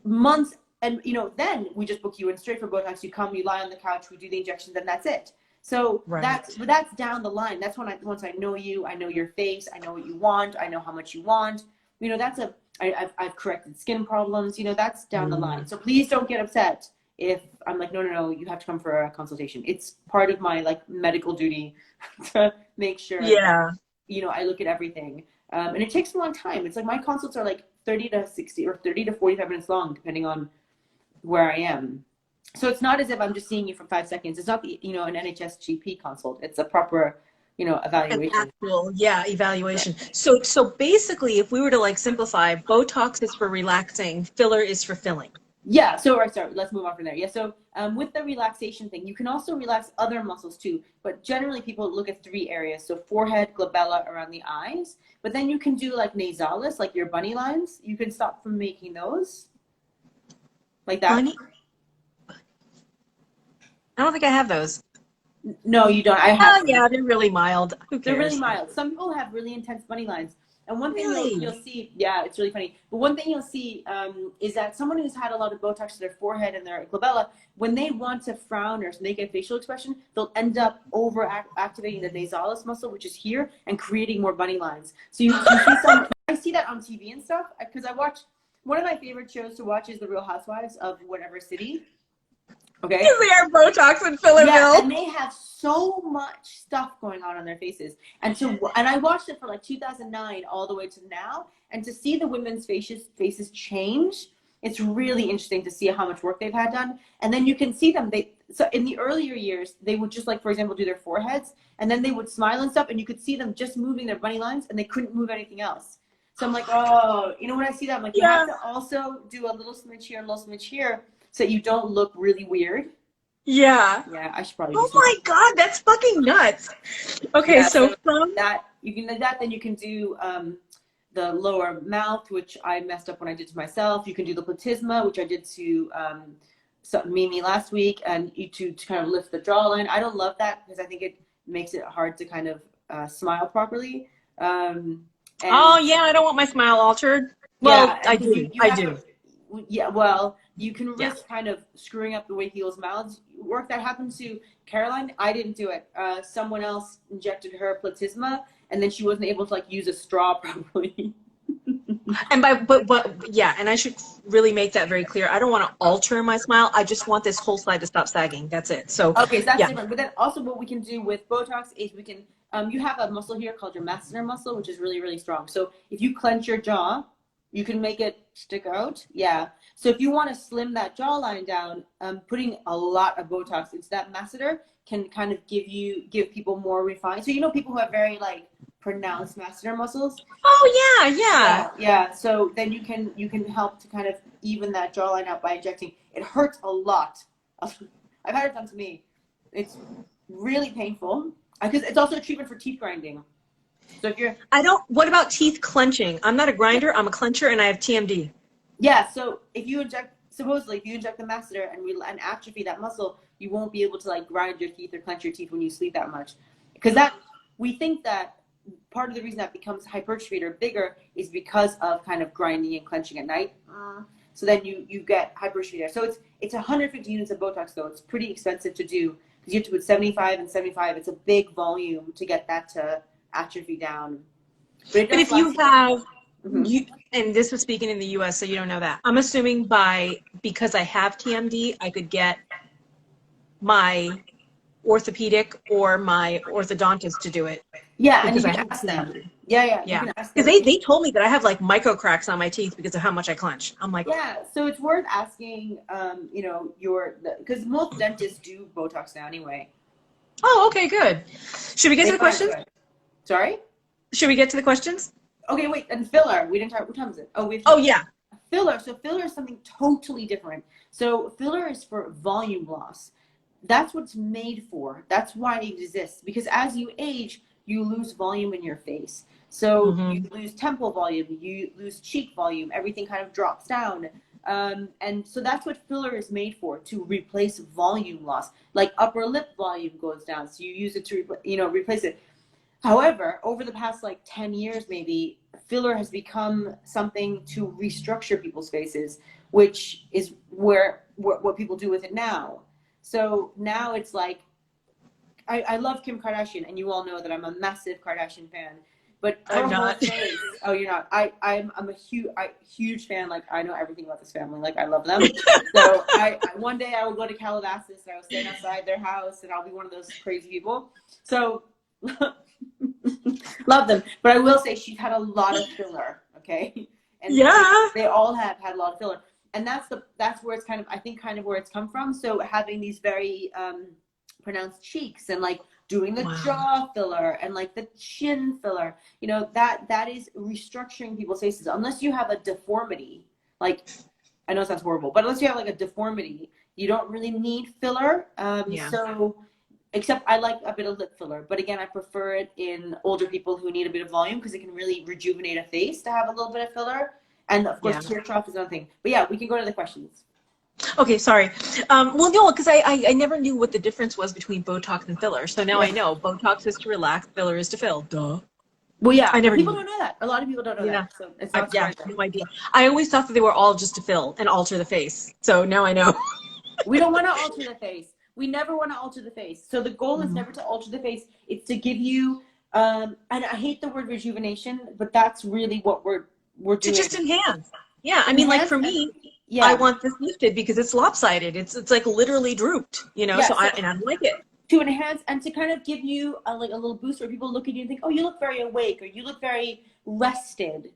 months And, you know, then we just book you in straight for Botox. You come, you lie on the couch, we do the injections, and that's it. So Right. that's down the line. That's when once I know you, I know your face, I know what you want, I know how much you want. You know, I've corrected skin problems. You know, that's down the line. So please don't get upset if I'm like, no, you have to come for a consultation. It's part of my like medical duty to make sure that, Yeah. you know, I look at everything. And it takes a long time. It's like my consults are like 30 to 60 or 30 to 45 minutes long, depending on where I am. So it's not as if I'm just seeing you for 5 seconds. It's not, you know, an NHS GP consult. It's a proper, you know, An evaluation. actual, yeah, evaluation. So basically, if we were to like simplify, Botox is for relaxing, filler is for filling. Yeah, so sorry, let's move on from there. Yeah, so with the relaxation thing, you can also relax other muscles too, but generally people look at 3 areas. So forehead, glabella, around the eyes, but then you can do like nasalis, like your bunny lines. You can stop from making those, like that. Bunny? I don't think I have those. No, you don't. I have Oh, them. yeah, they're really mild. Who They're really cares? mild. Some people have really intense bunny lines. And one thing Really? you'll see, yeah, it's really funny. But one thing you'll see is that someone who's had a lot of Botox to their forehead and their glabella, when they want to frown or make a facial expression, they'll end up over activating the nasalis muscle, which is here, and creating more bunny lines. So you see some. I see that on TV and stuff because I watch. One of my favorite shows to watch is The Real Housewives of whatever city. Okay. Because they are Botox and Yeah, Fillerville. and they have so much stuff going on their faces. And I watched it for like 2009 all the way to now, and to see the women's faces change, it's really interesting to see how much work they've had done. And then you can see them. So in the earlier years, they would just like, for example, do their foreheads, and then they would smile and stuff, and you could see them just moving their bunny lines, and they couldn't move anything else. So I'm like, oh, you know, when I see that, I'm like, you Yeah. have to also do a little smidge here, a little smidge here, so you don't look really weird. Yeah. Yeah, I should probably do Oh some. my God, that's fucking nuts. Okay, Yeah, so so from that you can do that. Then you can do the lower mouth, which I messed up when I did to myself. You can do the platysma, which I did to Mimi last week, and you to kind of lift the jawline. I don't love that because I think it makes it hard to kind of smile properly. oh And yeah, I don't want my smile altered. Well, yeah, I and because do. you I have do. to, yeah, well, you can Yeah. risk kind of screwing up the way people's mouths work. That happened to Caroline. I didn't do it. Someone else injected her platysma, and then she wasn't able to like use a straw properly. And but yeah, and I should really make that very clear. I don't want to alter my smile. I just want this whole side to stop sagging. That's it. So Okay, so that's yeah. different. But then also what we can do with Botox is we can, you have a muscle here called your masseter muscle, which is really, really strong. So if you clench your jaw, you can make it stick out. Yeah. So if you want to slim that jawline down, putting a lot of Botox into that masseter can kind of give people more refined. So you know people who have very like pronounced masseter muscles. Oh yeah, yeah. Yeah. So then you can help to kind of even that jawline out by injecting. It hurts a lot. I've had it done to me. It's really painful because it's also a treatment for teeth grinding. So if you're I don't. What about teeth clenching? I'm not a grinder. I'm a clencher, and I have TMD. so if you inject supposedly if you inject the masseter and atrophy that muscle, you won't be able to like grind your teeth or clench your teeth when you sleep that much. Because that we think that part of the reason that becomes hypertrophied or bigger is because of kind of grinding and clenching at night. So then you get hypertrophy there. So it's 150 units of Botox though. It's pretty expensive to do because you have to put 75 and 75. It's a big volume to get that to atrophy down. But it But does if you last. have Mhm. you, and this was speaking in the U.S., so you don't know that. I'm assuming because I have TMD, I could get my orthopedic or my orthodontist to do it Yeah, and you because I can have ask them. TMD. Yeah, you Yeah, can ask because them. they told me that I have like micro cracks on my teeth because of how much I clench. I'm like, Yeah, so it's worth asking, because most dentists do Botox now anyway. oh, okay, good. Should we get They to the find it's questions? good. Sorry? Should we get to the questions? Okay, wait, and filler. We didn't talk, what time is it? Oh, we have Oh to, yeah. filler. So filler is something totally different. So filler is for volume loss. That's what it's made for. That's why it exists. Because as you age, you lose volume in your face. So you Hmm. lose temple volume, you lose cheek volume, everything kind of drops down. And so that's what filler is made for, to replace volume loss. Like upper lip volume goes down, so you use it to replace it. However, over the past like 10 years, maybe, filler has become something to restructure people's faces. which is where what people do with it now. So now it's like, I love Kim Kardashian, and you all know that I'm a massive Kardashian fan. But her I'm whole not. face. Oh, you're not. I'm a huge fan. Like, I know everything about this family. Like, I love them. So I one day I will go to Calabasas and I will stand outside their house and I'll be one of those crazy people. So love them. But I will say she's had a lot of filler. Okay, and Yeah. they all have had a lot of filler, and that's where it's kind of, I think, kind of where it's come from. So having these very pronounced cheeks, and like doing the jaw filler and like the chin filler, you know, that is restructuring people's faces. Unless you have a deformity, like, I know it sounds horrible, but unless you have like a deformity, you don't really need filler. So except I like a bit of lip filler, but again, I prefer it in older people who need a bit of volume, because it can really rejuvenate a face to have a little bit of filler. And of course, tear trough is another thing. But yeah, we can go to the questions. Okay, sorry. Well, no, because I never knew what the difference was between Botox and filler. So now I know. Botox is to relax, filler is to fill. Duh. Well, yeah, I never people knew. don't know that. A lot of people don't know that. So it's not surprising. No idea. I always thought that they were all just to fill and alter the face. So now I know. We don't want to alter the face. We never want to alter the face. So the goal is never to alter the face. It's to give you, and I hate the word rejuvenation, but that's really what we're doing. To just enhance. Yeah, I mean, like for me, I want this lifted because it's lopsided. It's like literally drooped, you know. So I don't like it. To enhance and to kind of give you like a little boost where people look at you and think, oh, you look very awake, or you look very rested.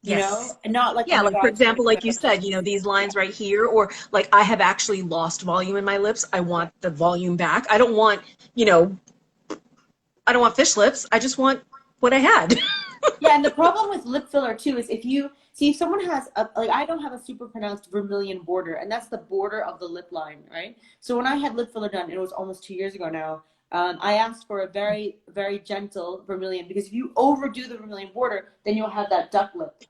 You know, and not like, like for example, like you said, you know, these lines right here, or like I have actually lost volume in my lips. I want the volume back. I don't want, you know, I don't want fish lips. I just want what I had. Yeah, and the problem with lip filler too is if you see, if someone has a, like, I don't have a super pronounced vermilion border, and that's the border of the lip line, right? So when I had lip filler done, it was almost 2 years ago now, I asked for a very, very gentle vermilion, because if you overdo the vermilion border, then you'll have that duck lip.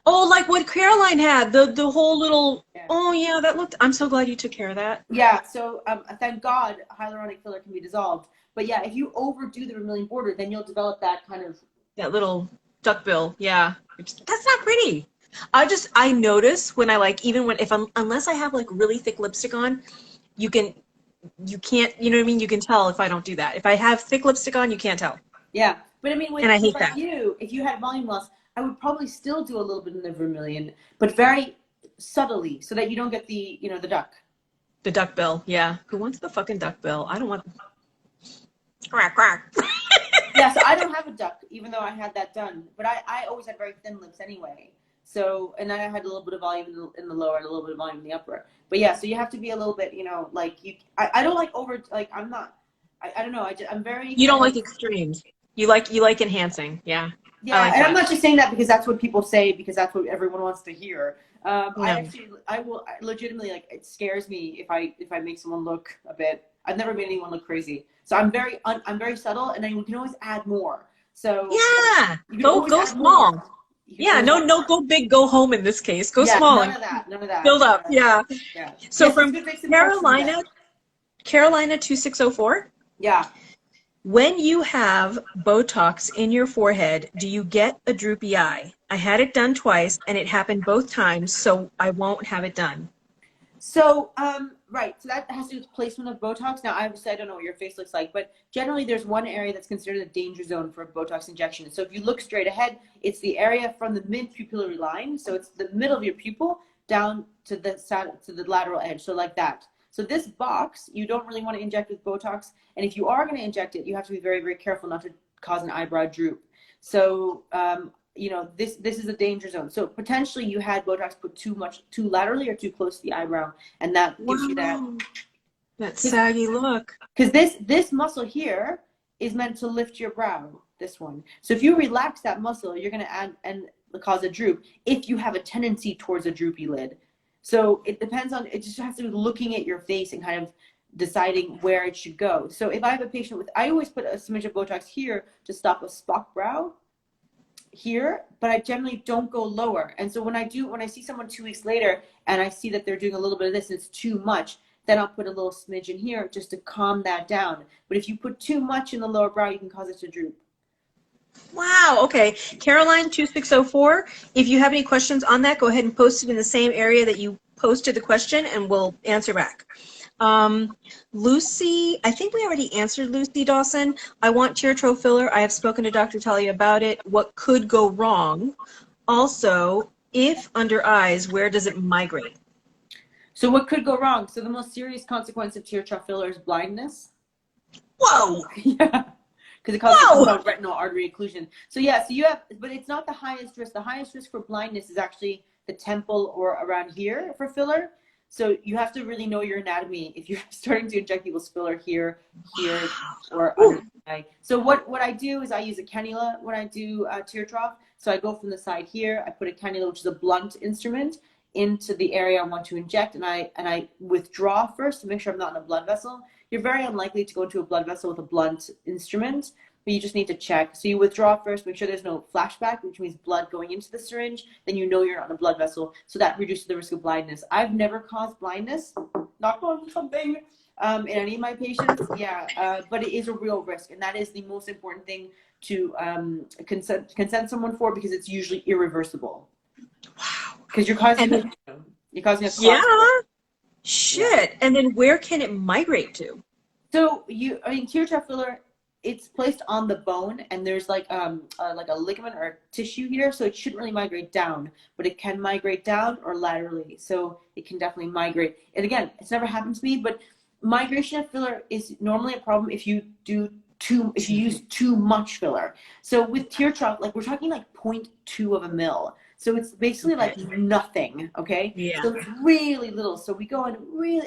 Oh, like what Caroline had, the whole little, oh yeah, that looked, I'm so glad you took care of that. Yeah, so thank God hyaluronic filler can be dissolved. But yeah, if you overdo the vermilion border, then you'll develop that kind of, that little duckbill, yeah. That's not pretty. I notice when I like, even when, unless I have like really thick lipstick on, you can't, you know what I mean? You can tell if I don't do that. If I have thick lipstick on, you can't tell. Yeah, but I mean, with, and I hate like that. if you had volume loss, I would probably still do a little bit in the vermilion, but very subtly, so that you don't get the, you know, the duck. The duck bill, yeah. Who wants the fucking duck bill? I don't want. Quack quack. Yeah, so I don't have a duck, even though I had that done. But I always had very thin lips anyway. So, and then I had a little bit of volume in the lower and a little bit of volume in the upper. But yeah, so you have to be a little bit, you know, like I don't like over, like I'm not, I don't know, I'm very. You don't like extremes. You like enhancing, yeah. Yeah, like and that. I'm not just saying that because that's what people say, because that's what everyone wants to hear. I legitimately, like, it scares me if I make someone look a bit. I've never made anyone look crazy, so I'm very subtle, and then we can always add more. So yeah, go small. More. Yeah, no, go big, go home in this case. Go small. None of that. Build up, yeah. So yes, from Carolina 2604. Yeah. When you have Botox in your forehead, do you get a droopy eye? I had it done twice, and it happened both times, so I won't have it done. So, right. So that has to do with placement of Botox. Now, obviously, I don't know what your face looks like, but generally there's one area that's considered a danger zone for a Botox injection. So if you look straight ahead, it's the area from the mid-pupillary line. So it's the middle of your pupil down to the lateral edge. So like that. So this box, you don't really want to inject with Botox. And if you are going to inject it, you have to be very, very careful not to cause an eyebrow droop. So, you know, this is a danger zone. So potentially you had Botox put too laterally or too close to the eyebrow, and that gives you that saggy look. Because this muscle here is meant to lift your brow, this one. So if you relax that muscle, you're going to add and cause a droop if you have a tendency towards a droopy lid. So it depends on, it just has to do with looking at your face and kind of deciding where it should go. So if I have a patient with, I always put a smidge of Botox here to stop a Spock brow here, but I generally don't go lower. And so when I see someone 2 weeks later and I see that they're doing a little bit of this and it's too much, then I'll put a little smidge in here just to calm that down. But if you put too much in the lower brow, you can cause it to droop. Wow, okay. Caroline 2604, if you have any questions on that, go ahead and post it in the same area that you posted the question and we'll answer back. Lucy, I think we already answered Lucy Dawson. I want tear filler. I have spoken to Dr. Talia about it. What could go wrong? Also, if under eyes, where does it migrate? So what could go wrong? So the most serious consequence of tear trough filler is blindness. Whoa! Yeah. Because it causes retinal artery occlusion. So yeah, so you have, but it's not the highest risk. The highest risk for blindness is actually the temple or around here for filler. So you have to really know your anatomy if you're starting to inject people's filler here, or under the eye. So what I do is I use a cannula when I do tear trough. So I go from the side here, I put a cannula, which is a blunt instrument, into the area I want to inject, and I withdraw first to make sure I'm not in a blood vessel. You're very unlikely to go into a blood vessel with a blunt instrument, but you just need to check. So you withdraw first, make sure there's no flashback, which means blood going into the syringe, then you know you're not in a blood vessel, so that reduces the risk of blindness. I've never caused blindness, knock on something, in any of my patients, but it is a real risk, and that is the most important thing to consent someone for, because it's usually irreversible. Wow. Because you're causing a clot. Yeah. Shit. Yeah. And then where can it migrate to? So tear trough filler, it's placed on the bone, and there's like a ligament or tissue here, so it shouldn't really migrate down, but it can migrate down or laterally. So it can definitely migrate. And again, it's never happened to me, but migration of filler is normally a problem if you use too much filler. So with tear trough, like we're talking like 0.2 of a mil. So it's basically like nothing, okay? Yeah. So it's really little. So we go and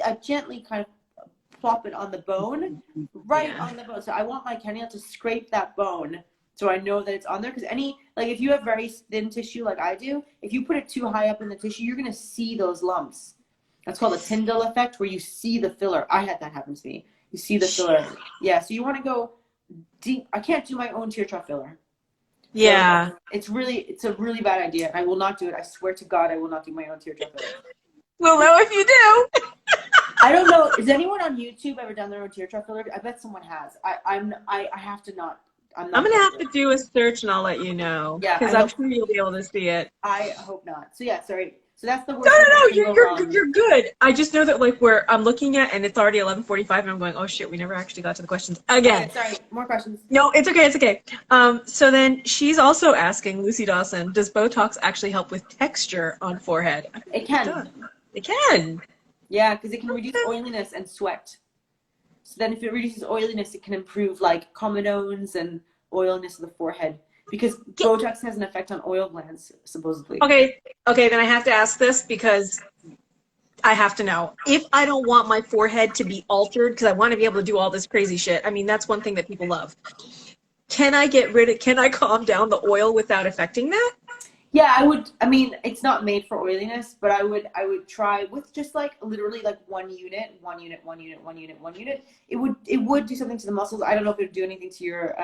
I gently kind of plop it on the bone, on the bone. So I want my cannula to scrape that bone so I know that it's on there. Because if you have very thin tissue like I do, if you put it too high up in the tissue, you're gonna see those lumps. That's called a Tyndall effect, where you see the filler. I had that happen to me. You see the filler. Yeah, so you wanna go deep. I can't do my own tear trough filler. Yeah. So it's a really bad idea. I will not do it. I swear to God, I will not do my own tear trough filler. We'll know if you do. I don't know. Has anyone on YouTube ever done their own tear trough filler? I bet someone has. I have to not. I'm gonna have to do a search and I'll let you know. Yeah, because I'm sure you'll be able to see it. I hope not. So yeah, sorry. So that's the worst. No, you're good. I just know that where I'm looking at, and it's already 11:45, and I'm going, oh shit, we never actually got to the questions again. Okay, sorry, more questions. No, it's okay. So then she's also asking, Lucy Dawson, does Botox actually help with texture on forehead? It can. It can. Yeah, because it can reduce oiliness and sweat. So then if it reduces oiliness, it can improve like comedones and oiliness of the forehead. Because Botox has an effect on oil glands, supposedly. Okay, then I have to ask this because I have to know. If I don't want my forehead to be altered, because I want to be able to do all this crazy shit, I mean, that's one thing that people love. Can I calm down the oil without affecting that? Yeah, I would. I mean, it's not made for oiliness, but I would try with just like literally like one unit. It would do something to the muscles. I don't know if it would do anything to your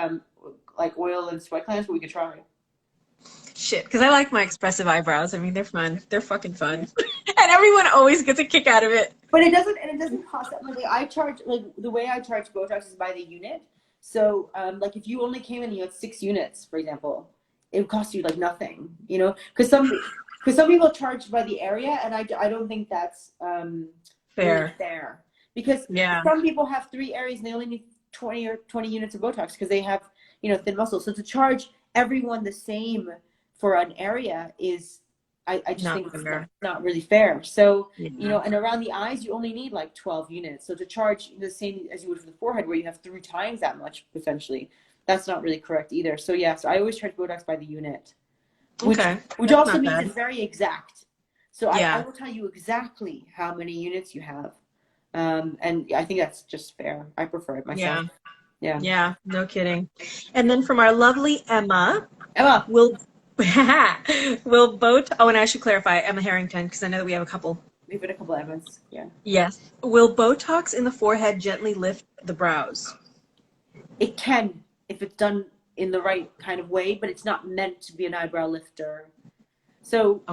like oil and sweat glands, but we could try. Shit, because I like my expressive eyebrows. I mean, they're fun. They're fucking fun, and everyone always gets a kick out of it. But it doesn't cost that much. Like I charge, like the way I charge Botox is by the unit. So like if you only came in and you had 6 units, for example, it would cost you like nothing, you know, because some people charge by the area, and I don't think that's fair. Because some people have 3 areas and they only need 20 units of Botox because they have, you know, thin muscles. So to charge everyone the same for an area is, I just think it's not really fair. So, you know, and around the eyes, you only need like 12 units. So to charge the same as you would for the forehead, where you have 3 times that much potentially, that's not really correct either. So yeah, so I always charge Botox by the unit, which also means it's very exact. So I will tell you exactly how many units you have. And I think that's just fair. I prefer it myself. Yeah, no kidding. And then from our lovely Emma, will Botox, and I should clarify, Emma Harrington, because I know that we have a couple. We've got a couple Emmas, Yes. Will Botox in the forehead gently lift the brows? It can, if it's done in the right kind of way, but it's not meant to be an eyebrow lifter. So,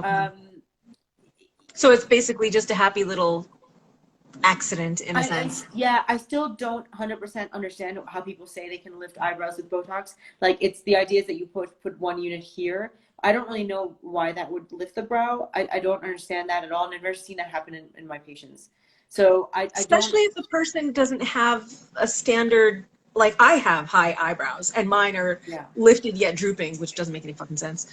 so it's basically just a happy little accident in a sense. Yeah, I still don't 100% understand how people say they can lift eyebrows with Botox. Like, it's the idea is that you put one unit here. I don't really know why that would lift the brow. I don't understand that at all, and I've never seen that happen in my patients. So I don't. Especially if the person doesn't have a standard, like I have high eyebrows and mine are Yeah. lifted yet drooping, which doesn't make any fucking sense.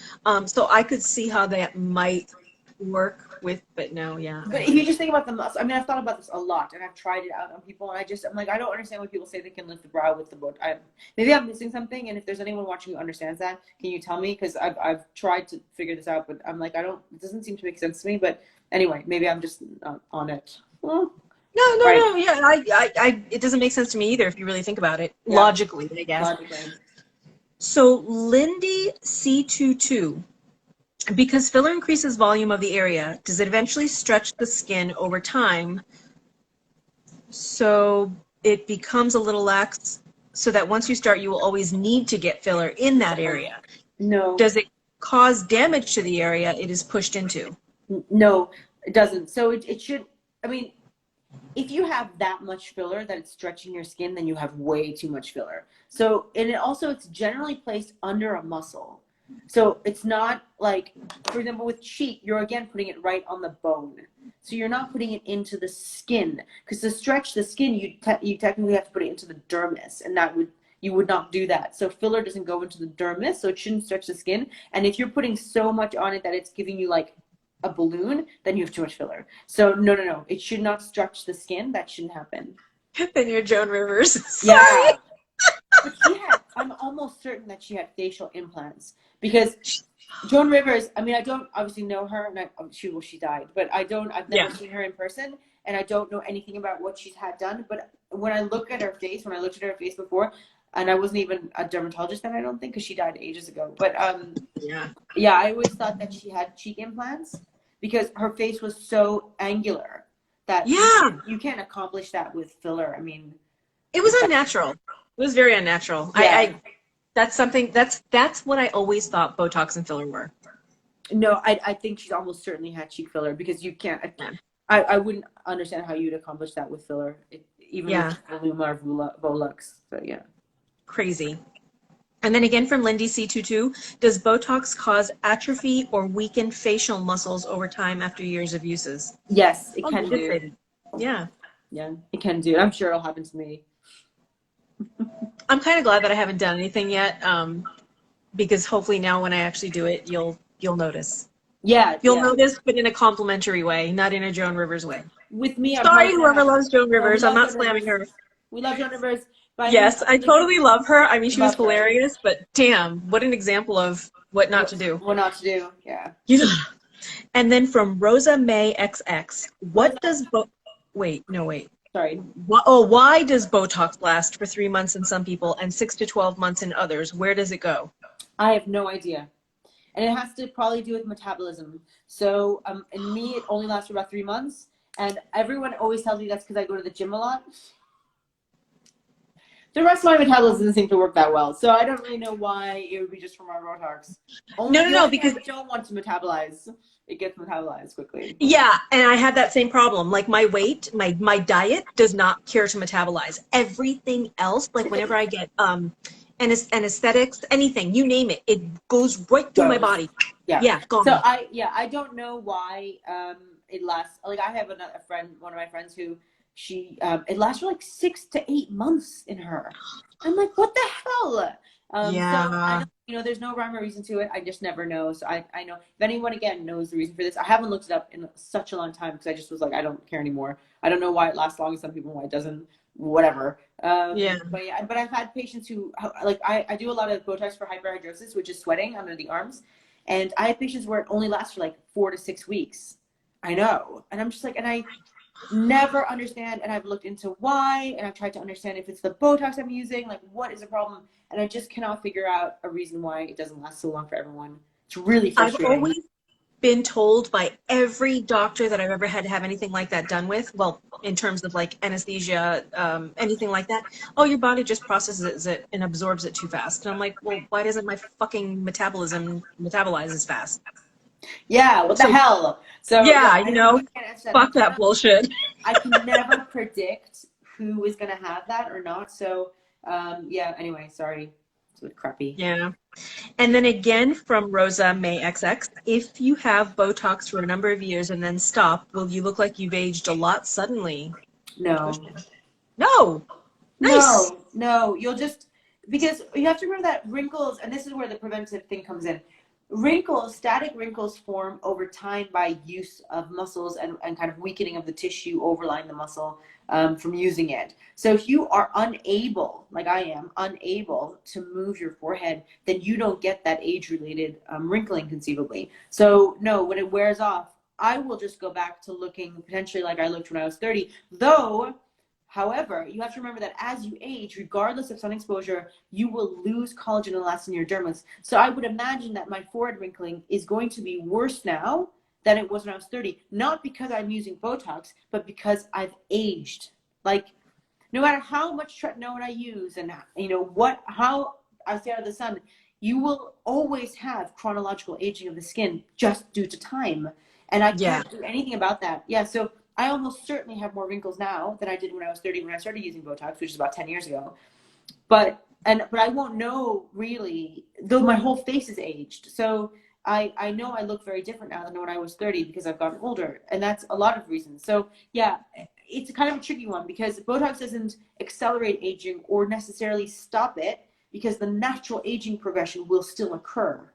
So I could see how that might work with, but no, yeah. But if you just think about the muscle, I mean, I've thought about this a lot, and I've tried it out on people, and I'm like, I don't understand why people say they can lift the brow with the Botox. Maybe I'm missing something, and if there's anyone watching who understands that, can you tell me? Because I've tried to figure this out, but I'm like, it doesn't seem to make sense to me. But anyway, maybe I'm just not on it. Well, No, yeah, it doesn't make sense to me either if you really think about it, yeah. logically, I guess. Logically. So Lindy C22, because filler increases volume of the area, does it eventually stretch the skin over time so it becomes a little lax so that once you start, you will always need to get filler in that area? No. Does it cause damage to the area it is pushed into? No, it doesn't. So it should, I mean, if you have that much filler that it's stretching your skin, then you have way too much filler. So, and it's generally placed under a muscle. So it's not like, for example, with cheek, you're again putting it right on the bone. So you're not putting it into the skin, because to stretch the skin, you technically have to put it into the dermis, and you would not do that. So filler doesn't go into the dermis, so it shouldn't stretch the skin. And if you're putting so much on it that it's giving you like a balloon, then you have too much filler. So no, it should not stretch the skin. That shouldn't happen. Then you're Joan Rivers. Yeah. But I'm almost certain that she had facial implants, because Joan Rivers, I mean, I don't obviously know her, and she died, but I've never seen her in person, and I don't know anything about what she's had done. But when I looked at her face before, and I wasn't even a dermatologist then, I don't think, because she died ages ago. But yeah, I always thought that she had cheek implants, because her face was so angular that you can't accomplish that with filler. I mean, it was unnatural. It was very unnatural. Yeah. That's what I always thought Botox and filler were. No, I think she's almost certainly had cheek filler, because you can't. I wouldn't understand how you'd accomplish that with filler, even with Voluma or Volux. So yeah, crazy. And then again from Lindy C22, does Botox cause atrophy or weaken facial muscles over time after years of uses? Yes, it can do. Yeah. Yeah, it can do. I'm sure it'll happen to me. I'm kind of glad that I haven't done anything yet, because hopefully now when I actually do it, you'll notice. Yeah. You'll notice, but in a complimentary way, not in a Joan Rivers way. With me, sorry, whoever loves Joan Rivers. I'm not slamming her. We love Joan Rivers. Yes, I totally love her. I mean, she was hilarious, but damn, what an example of what not to do. What not to do, yeah. And then from Rosa May XX, what does wait. Sorry. Why does Botox last for 3 months in some people and 6 to 12 months in others? Where does it go? I have no idea. And it has to probably do with metabolism. So in me, it only lasts for about 3 months. And everyone always tells me that's because I go to the gym a lot. The rest of my metabolism doesn't seem to work that well. So I don't really know why it would be just from our Botox. No, because I don't want to metabolize. It gets metabolized quickly. Yeah, and I had that same problem. Like my weight, my diet does not care to metabolize. Everything else, like whenever I get anesthetics, anything, you name it, it goes right through my body. Yeah, gone. So I don't know why it lasts. Like I have one of my friends who it lasts for like 6 to 8 months in her. I'm like, what the hell? So there's no rhyme or reason to it. I just never know. So I know if anyone again knows the reason for this. I haven't looked it up in such a long time, because I just was like, I don't care anymore. I don't know why it lasts long, and some people why it doesn't. Whatever. But I've had patients who like I do a lot of Botox for hyperhidrosis, which is sweating under the arms, and I have patients where it only lasts for like 4 to 6 weeks. I know, and I'm just like, and I never understand, and I've looked into why, and I've tried to understand if it's the Botox I'm using, like what is the problem, and I just cannot figure out a reason why it doesn't last so long for everyone. It's really frustrating. I've always been told by every doctor that I've ever had to have anything like that done with, well, in terms of like anesthesia, anything like that, oh, your body just processes it and absorbs it too fast. And I'm like, well, why doesn't my fucking metabolism metabolize as fast? Yeah, what the So hell? So yeah, yeah, I you don't know. know, I can't answer that. And fuck that bullshit. I can never predict who is gonna have that or not. So yeah. Anyway, sorry. It's a bit crappy. Yeah. And then again from Rosa May XX, if you have Botox for a number of years and then stop, will you look like you've aged a lot suddenly? Good No. question. No. Nice. No, no, you'll just, because you have to remember that wrinkles, and this is where the preventive thing comes in. Wrinkles, static wrinkles form over time by use of muscles and kind of weakening of the tissue overlying the muscle from using it. So if you are unable, like I am, unable to move your forehead, then you don't get that age-related wrinkling conceivably. So no, when it wears off, I will just go back to looking potentially like I looked when I was 30, though. However, you have to remember that as you age, regardless of sun exposure, you will lose collagen and elastin in your dermis. So I would imagine that my forehead wrinkling is going to be worse now than it was when I was 30. Not because I'm using Botox, but because I've aged. Like, no matter how much tretinoin I use and, you know, how I stay out of the sun, you will always have chronological aging of the skin just due to time. And I Yeah. can't do anything about that. Yeah, so I almost certainly have more wrinkles now than I did when I was 30 when I started using Botox, which is about 10 years ago. But I won't know really, though my whole face is aged. So I know I look very different now than when I was 30 because I've gotten older. And that's a lot of reasons. So yeah, it's kind of a tricky one because Botox doesn't accelerate aging or necessarily stop it because the natural aging progression will still occur.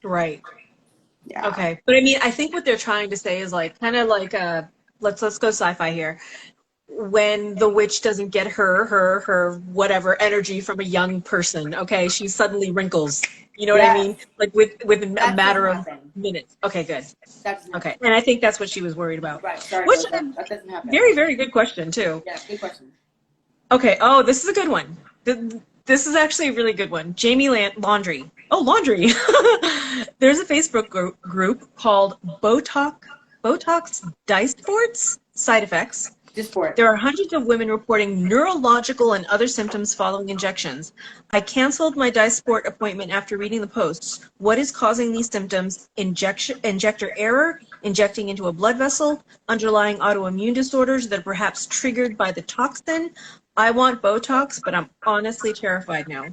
Right. Yeah. Okay. But I mean, I think what they're trying to say is like kind of like let's go sci-fi here. When the witch doesn't get her whatever energy from a young person, okay, she suddenly wrinkles. You know what I mean? Yes, Like with a that doesn't matter of happen. minutes. Okay, good. That doesn't Okay. happen. And I think that's what she was worried about. Right. Sorry, Which Rosa. That doesn't happen. very, very good question too. Yeah, good question. Okay. Oh, this is a good one. This is actually a really good one. Jamie Laundry. Oh, laundry. There's a Facebook group called Botox Dice Sports Side Effects. Dysport. There are hundreds of women reporting neurological and other symptoms following injections. I canceled my Dysport appointment after reading the posts. What is causing these symptoms? Injector error, injecting into a blood vessel, underlying autoimmune disorders that are perhaps triggered by the toxin. I want Botox, but I'm honestly terrified now.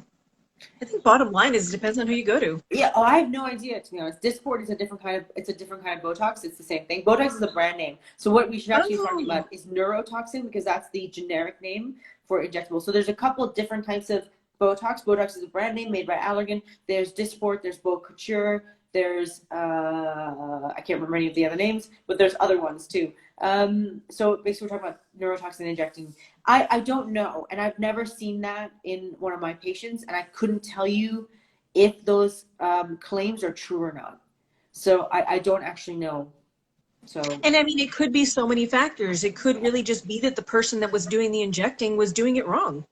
I think bottom line is it depends on who you go to. Yeah, oh, I have no idea, to be honest. Dysport is a different kind of, it's a different kind of Botox. It's the same thing. Botox is a brand name. So what we should actually be talking Oh, about is neurotoxin because that's the generic name for injectable. So there's a couple of different types of Botox. Botox is a brand name made by Allergan. There's Dysport, there's Botox, there's I can't remember any of the other names, but there's other ones too. So basically we're talking about neurotoxin injecting. I don't know, and I've never seen that in one of my patients, and I couldn't tell you if those claims are true or not. So I don't actually know. So and I mean, it could be so many factors. It could really just be that the person that was doing the injecting was doing it wrong.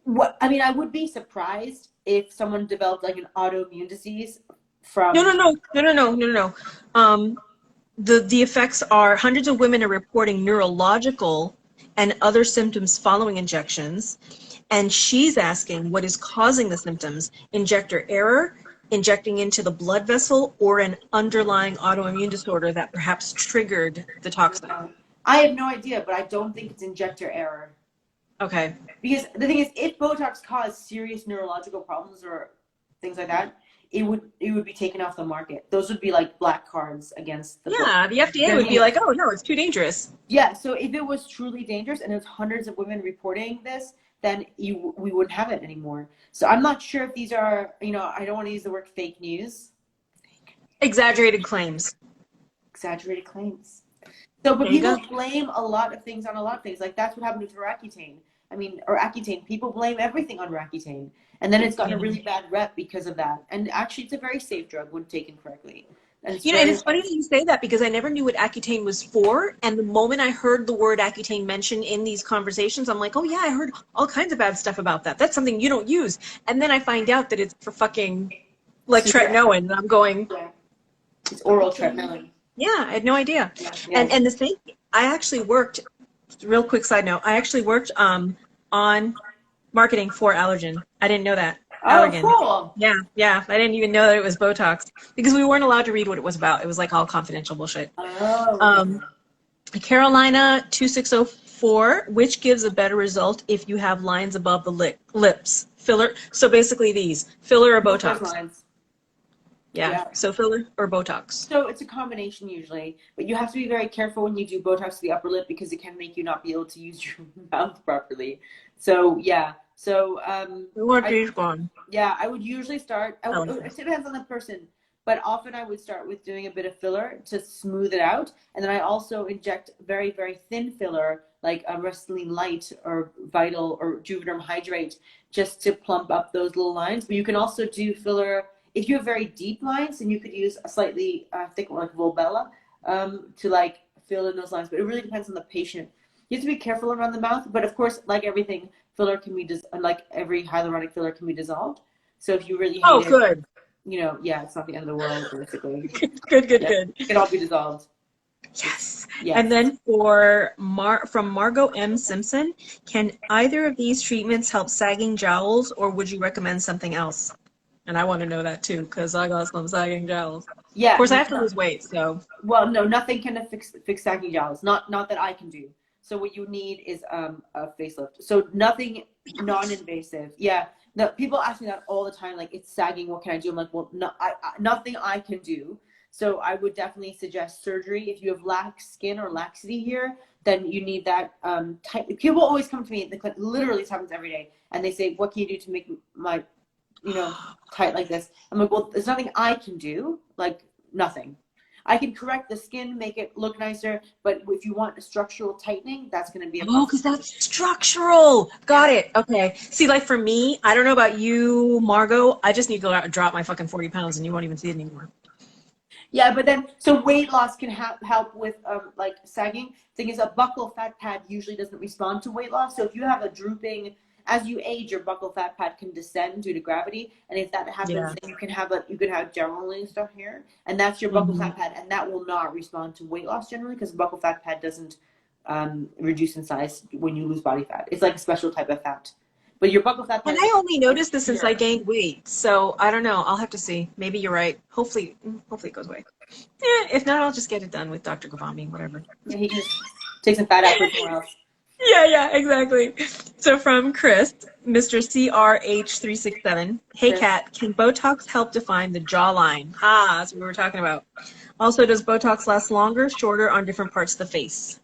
what I mean, I would be surprised if someone developed like an autoimmune disease No, no, from. no, no, no, no, no, no. The effects are hundreds of women are reporting neurological and other symptoms following injections. And she's asking what is causing the symptoms, injector error, injecting into the blood vessel, or an underlying autoimmune disorder that perhaps triggered the toxin. I have no idea, but I don't think it's injector error. Okay. Because the thing is, if Botox caused serious neurological problems or things like that, it would be taken off the market. Those would be like black cards against the book. Yeah, the FDA would be like, oh, no, it's too dangerous. Yeah, so if it was truly dangerous and there's hundreds of women reporting this, then we wouldn't have it anymore. So I'm not sure if these are, you know, I don't want to use the word fake news. Exaggerated claims. Exaggerated claims. So, but There you people go. blame a lot of things on a lot of things. Like that's what happened with Roaccutane. I mean, or Accutane. People blame everything on Roaccutane. And then it's gotten a really bad rep because of that. And actually, it's a very safe drug when taken correctly. And You know, and it's funny that you say that because I never knew what Accutane was for. And the moment I heard the word Accutane mentioned in these conversations, I'm like, oh yeah, I heard all kinds of bad stuff about that. That's something you don't use. And then I find out that it's for fucking like tretinoin. And I'm going, yeah, it's oral tretinoin. yeah, I had no idea. Yeah, yeah. And the thing, I actually worked, real quick side note, I actually worked on marketing for Allergen. I didn't know that. Oh, Allergan. cool. Yeah, yeah. I didn't even know that it was Botox because we weren't allowed to read what it was about. It was like all confidential bullshit. Oh, okay. Um, Carolina 2604, which gives a better result if you have lines above the lips? Filler. So basically these, filler or Both those Botox. lines. Yeah. Yeah. So filler or Botox. So it's a combination usually, but you have to be very careful when you do Botox to the upper lip because it can make you not be able to use your mouth properly. So yeah. So What is gone? yeah, I would usually start. I like It this. depends on the person, but often I would start with doing a bit of filler to smooth it out, and then I also inject very very thin filler like a Restylane Light or Vital or Juvederm Hydrate just to plump up those little lines. But you can also do filler if you have very deep lines, then you could use a slightly thick one like Volbella to like fill in those lines. But it really depends on the patient. You have to be careful around the mouth, but of course, like everything, filler can be like every hyaluronic filler can be dissolved. So if you really Oh, hate it, good. you know, yeah, it's not the end of the world basically. Good, good, Yeah, good. it can all be dissolved. Yes. Yes. And then for from Margot M. Simpson, can either of these treatments help sagging jowls, or would you recommend something else? And I want to know that too, because I got some sagging jowls. Of Yeah. course, I have to lose weight, so. Well, no, nothing can fix saggy jowls. Not that I can do. So what you need is a facelift. So nothing non-invasive. Yeah. No, people ask me that all the time. Like, it's sagging. What can I do? I'm like, well, no, nothing I can do. So I would definitely suggest surgery. If you have lax skin or laxity here, then you need that tight. People always come to me. Literally, this happens every day, and they say, "What can you do to make my, tight like this?" I'm like, "Well, there's nothing I can do. Like, nothing." I can correct the skin, make it look nicer, but if you want a structural tightening, that's going to be a Oh, because that's structural. Got it. Okay. See, like for me, I don't know about you, Margot. I just need to go out and drop my fucking 40 pounds and you won't even see it anymore. Yeah, but then so weight loss can help with like sagging. Thing is, a buccal fat pad usually doesn't respond to weight loss. So if you have a drooping, as you age, your buccal fat pad can descend due to gravity, and if that happens, Yeah. then you can have generally stuff here, and that's your buccal fat pad, and that will not respond to weight loss generally because buccal fat pad doesn't reduce in size when you lose body fat. It's like a special type of fat. But your buccal fat pad. And I only noticed this since I gained weight, so I don't know. I'll have to see. Maybe you're right. Hopefully it goes away. Yeah, if not, I'll just get it done with Dr. Gavami, whatever. Yeah, he can just take some fat out for somewhere else. Yeah, exactly. So from Chris, Mr. CRH367. Hey, Chris. Kat, can Botox help define the jawline? Ah, that's what we were talking about. Also, does Botox last longer, shorter on different parts of the face?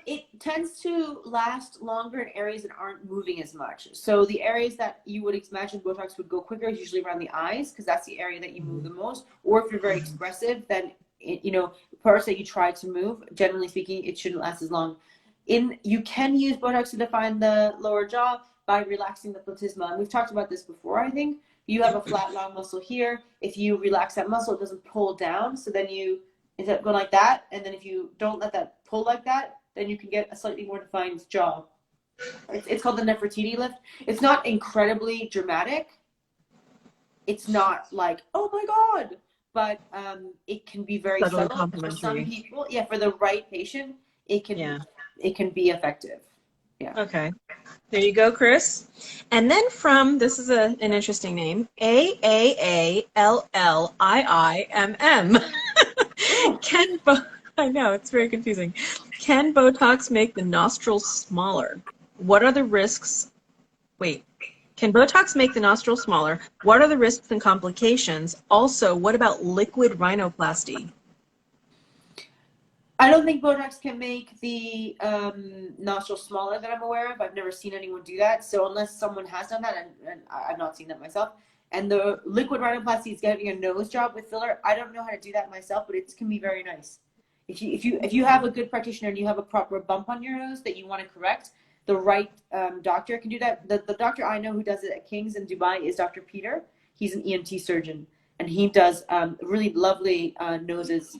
It tends to last longer in areas that aren't moving as much. So the areas that you would imagine Botox would go quicker is usually around the eyes because that's the area that you move the most. Or if you're very expressive, then parts that you try to move, generally speaking, it shouldn't last as long. You can use Botox to define the lower jaw by relaxing the platysma. And we've talked about this before, I think. You have a flat long muscle here. If you relax that muscle, it doesn't pull down. So then you instead of going like that, and then if you don't let that pull like that, then you can get a slightly more defined jaw. It's called the Nefertiti lift. It's not incredibly dramatic. It's not like, oh my God, but it can be very subtle. For some people, yeah, for the right patient, it can be effective. Yeah. Okay. There you go, Chris. And then this is an interesting name, AAALLIIMM. I know, it's very confusing. Can Botox make the nostrils smaller? What are the risks? Wait. Can Botox make the nostrils smaller? What are the risks and complications? Also, what about liquid rhinoplasty? I don't think Botox can make the nostril smaller that I'm aware of. I've never seen anyone do that. So unless someone has done that, and I've not seen that myself. And the liquid rhinoplasty is getting a nose job with filler. I don't know how to do that myself, but it can be very nice. If you have a good practitioner and you have a proper bump on your nose that you want to correct, the right doctor can do that. The doctor I know who does it at King's in Dubai is Dr. Peter. He's an ENT surgeon, and he does really lovely noses.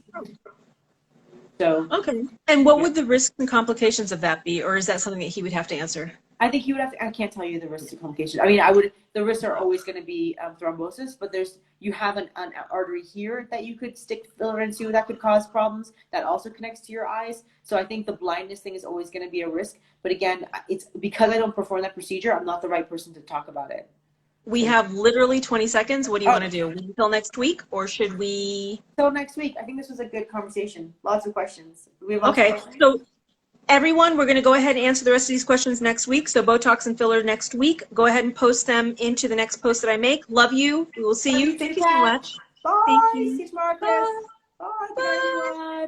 So okay. And what would the risks and complications of that be, or is that something that he would have to answer? I think you would have to, I can't tell you the risks of complications. I mean, I would, the risks are always going to be thrombosis, but you have an artery here that you could stick filler into that could cause problems that also connects to your eyes. So I think the blindness thing is always going to be a risk. But again, it's because I don't perform that procedure, I'm not the right person to talk about it. We have literally 20 seconds. What do you want to do? Until next week, or should we? Till next week. I think this was a good conversation. Lots of questions. We have Okay, so everyone, we're going to go ahead and answer the rest of these questions next week. So Botox and filler next week. Go ahead and post them into the next post that I make. Love you. We will see you. Thank you so much. Bye. Thank you. See you tomorrow, Chris. Bye. Bye. Bye.